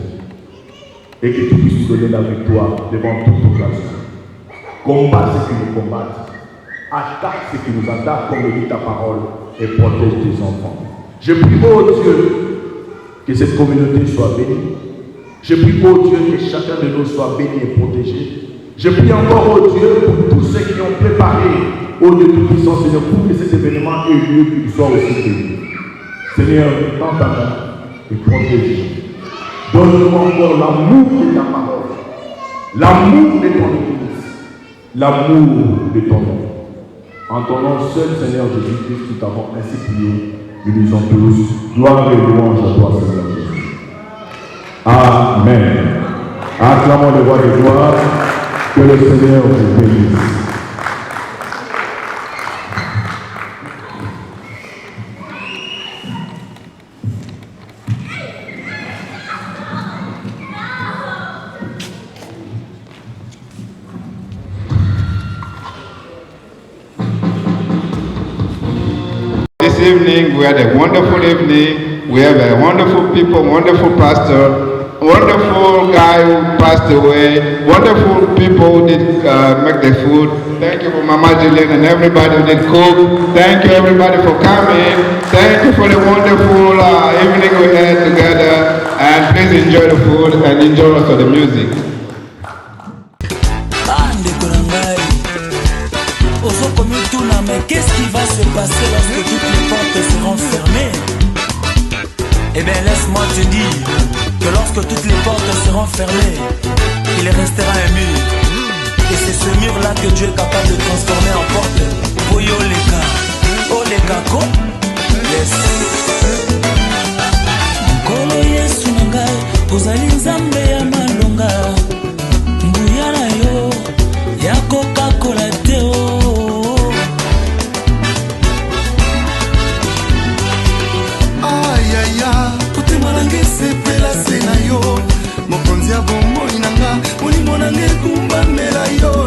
Et que tu puisses nous donner la victoire devant toute occasion. Combat ceux qui nous combattent. Attaque ceux qui nous attaquent, comme le dit ta parole, et protège tes enfants. Je prie, ô Dieu, que cette communauté soit bénie. Je prie, ô Dieu, que chacun de nous soit béni et protégé. Je prie encore, ô Dieu, pour tous ceux qui ont préparé, ô Dieu Tout-Puissant, Seigneur, pour que cet événement ait lieu, qu'il soit aussi béni. Seigneur, tends ta main et protège. Donne-nous encore l'amour de ta parole, l'amour de ton Église, l'amour de ton nom. En ton nom seul, Seigneur Jésus-Christ, nous t'avons ainsi prié. Nous disons tous, gloire et louange à toi, Seigneur Jésus. Amen. Acclamons le roi de gloire. Que le Seigneur vous bénisse. This evening we had a wonderful evening. We have a wonderful people, wonderful pastor. Wonderful guy who passed away. Wonderful people who did make the food. Thank you for Mama Jillian and everybody who did cook. Thank you everybody for coming. Thank you for the wonderful evening we had together. And please enjoy the food and enjoy also the music. Mais qu'est-ce qui va se passer lorsque toutes les portes seront fermées? Eh bien laisse-moi te dire que lorsque toutes les portes seront fermées, il restera un mur. Et c'est ce mur-là que Dieu est capable de transformer en porte. Boyo leka, oh leka ko, yes. Kolo Yesu nangai, ozali nzambe ya malonga. Nguya na yo, ya Coca-Cola teo. Sepela sena yo mokonzi ya bomoi nanga molimo nanga ekumbamela yo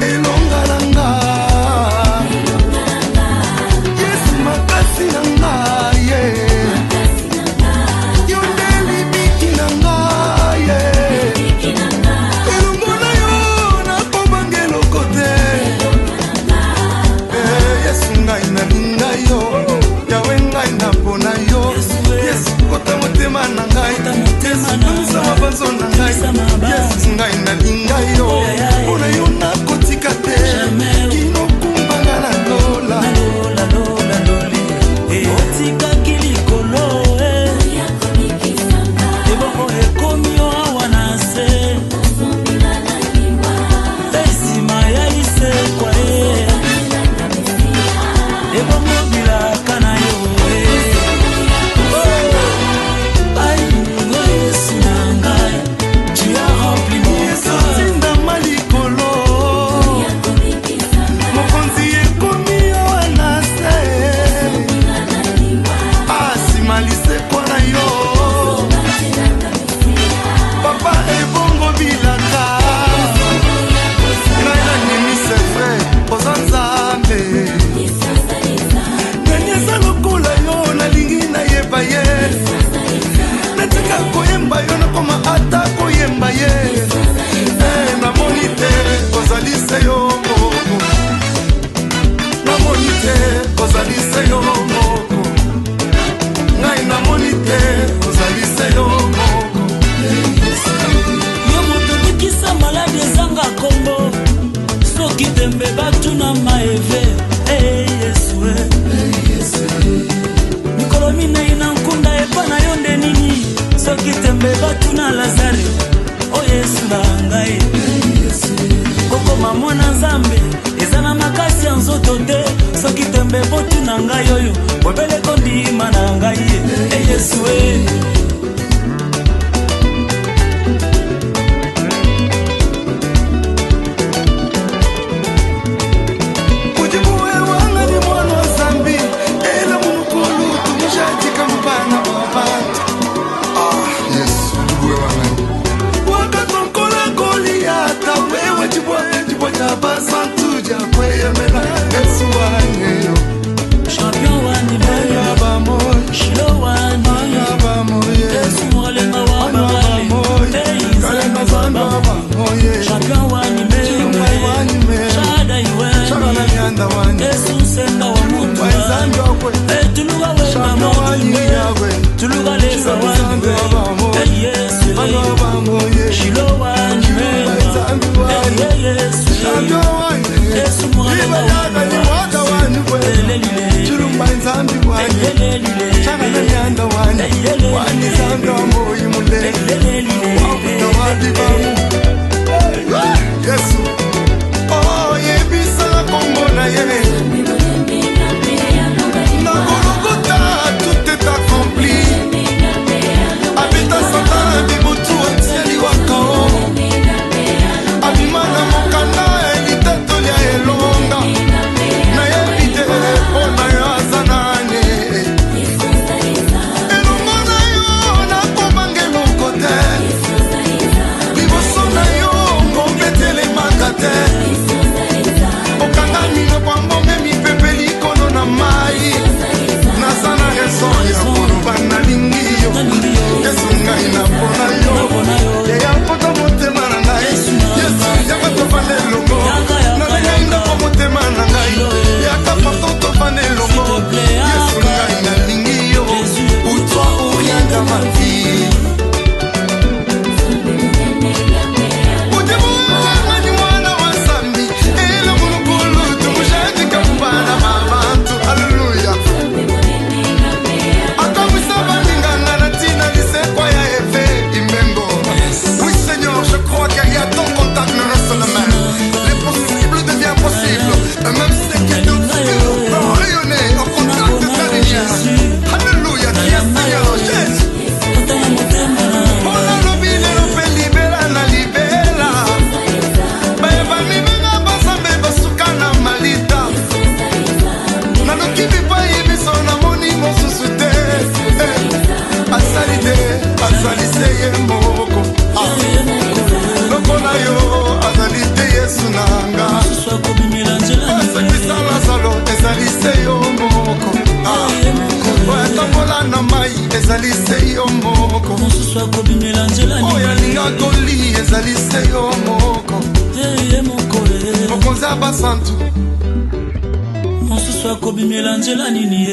elonga nanga Nzambe ezana makasi ya nzoto te soki tembe botu na ngai oyo bobeleko ndima na ngai Yesu Mosusu akobimela nzela nini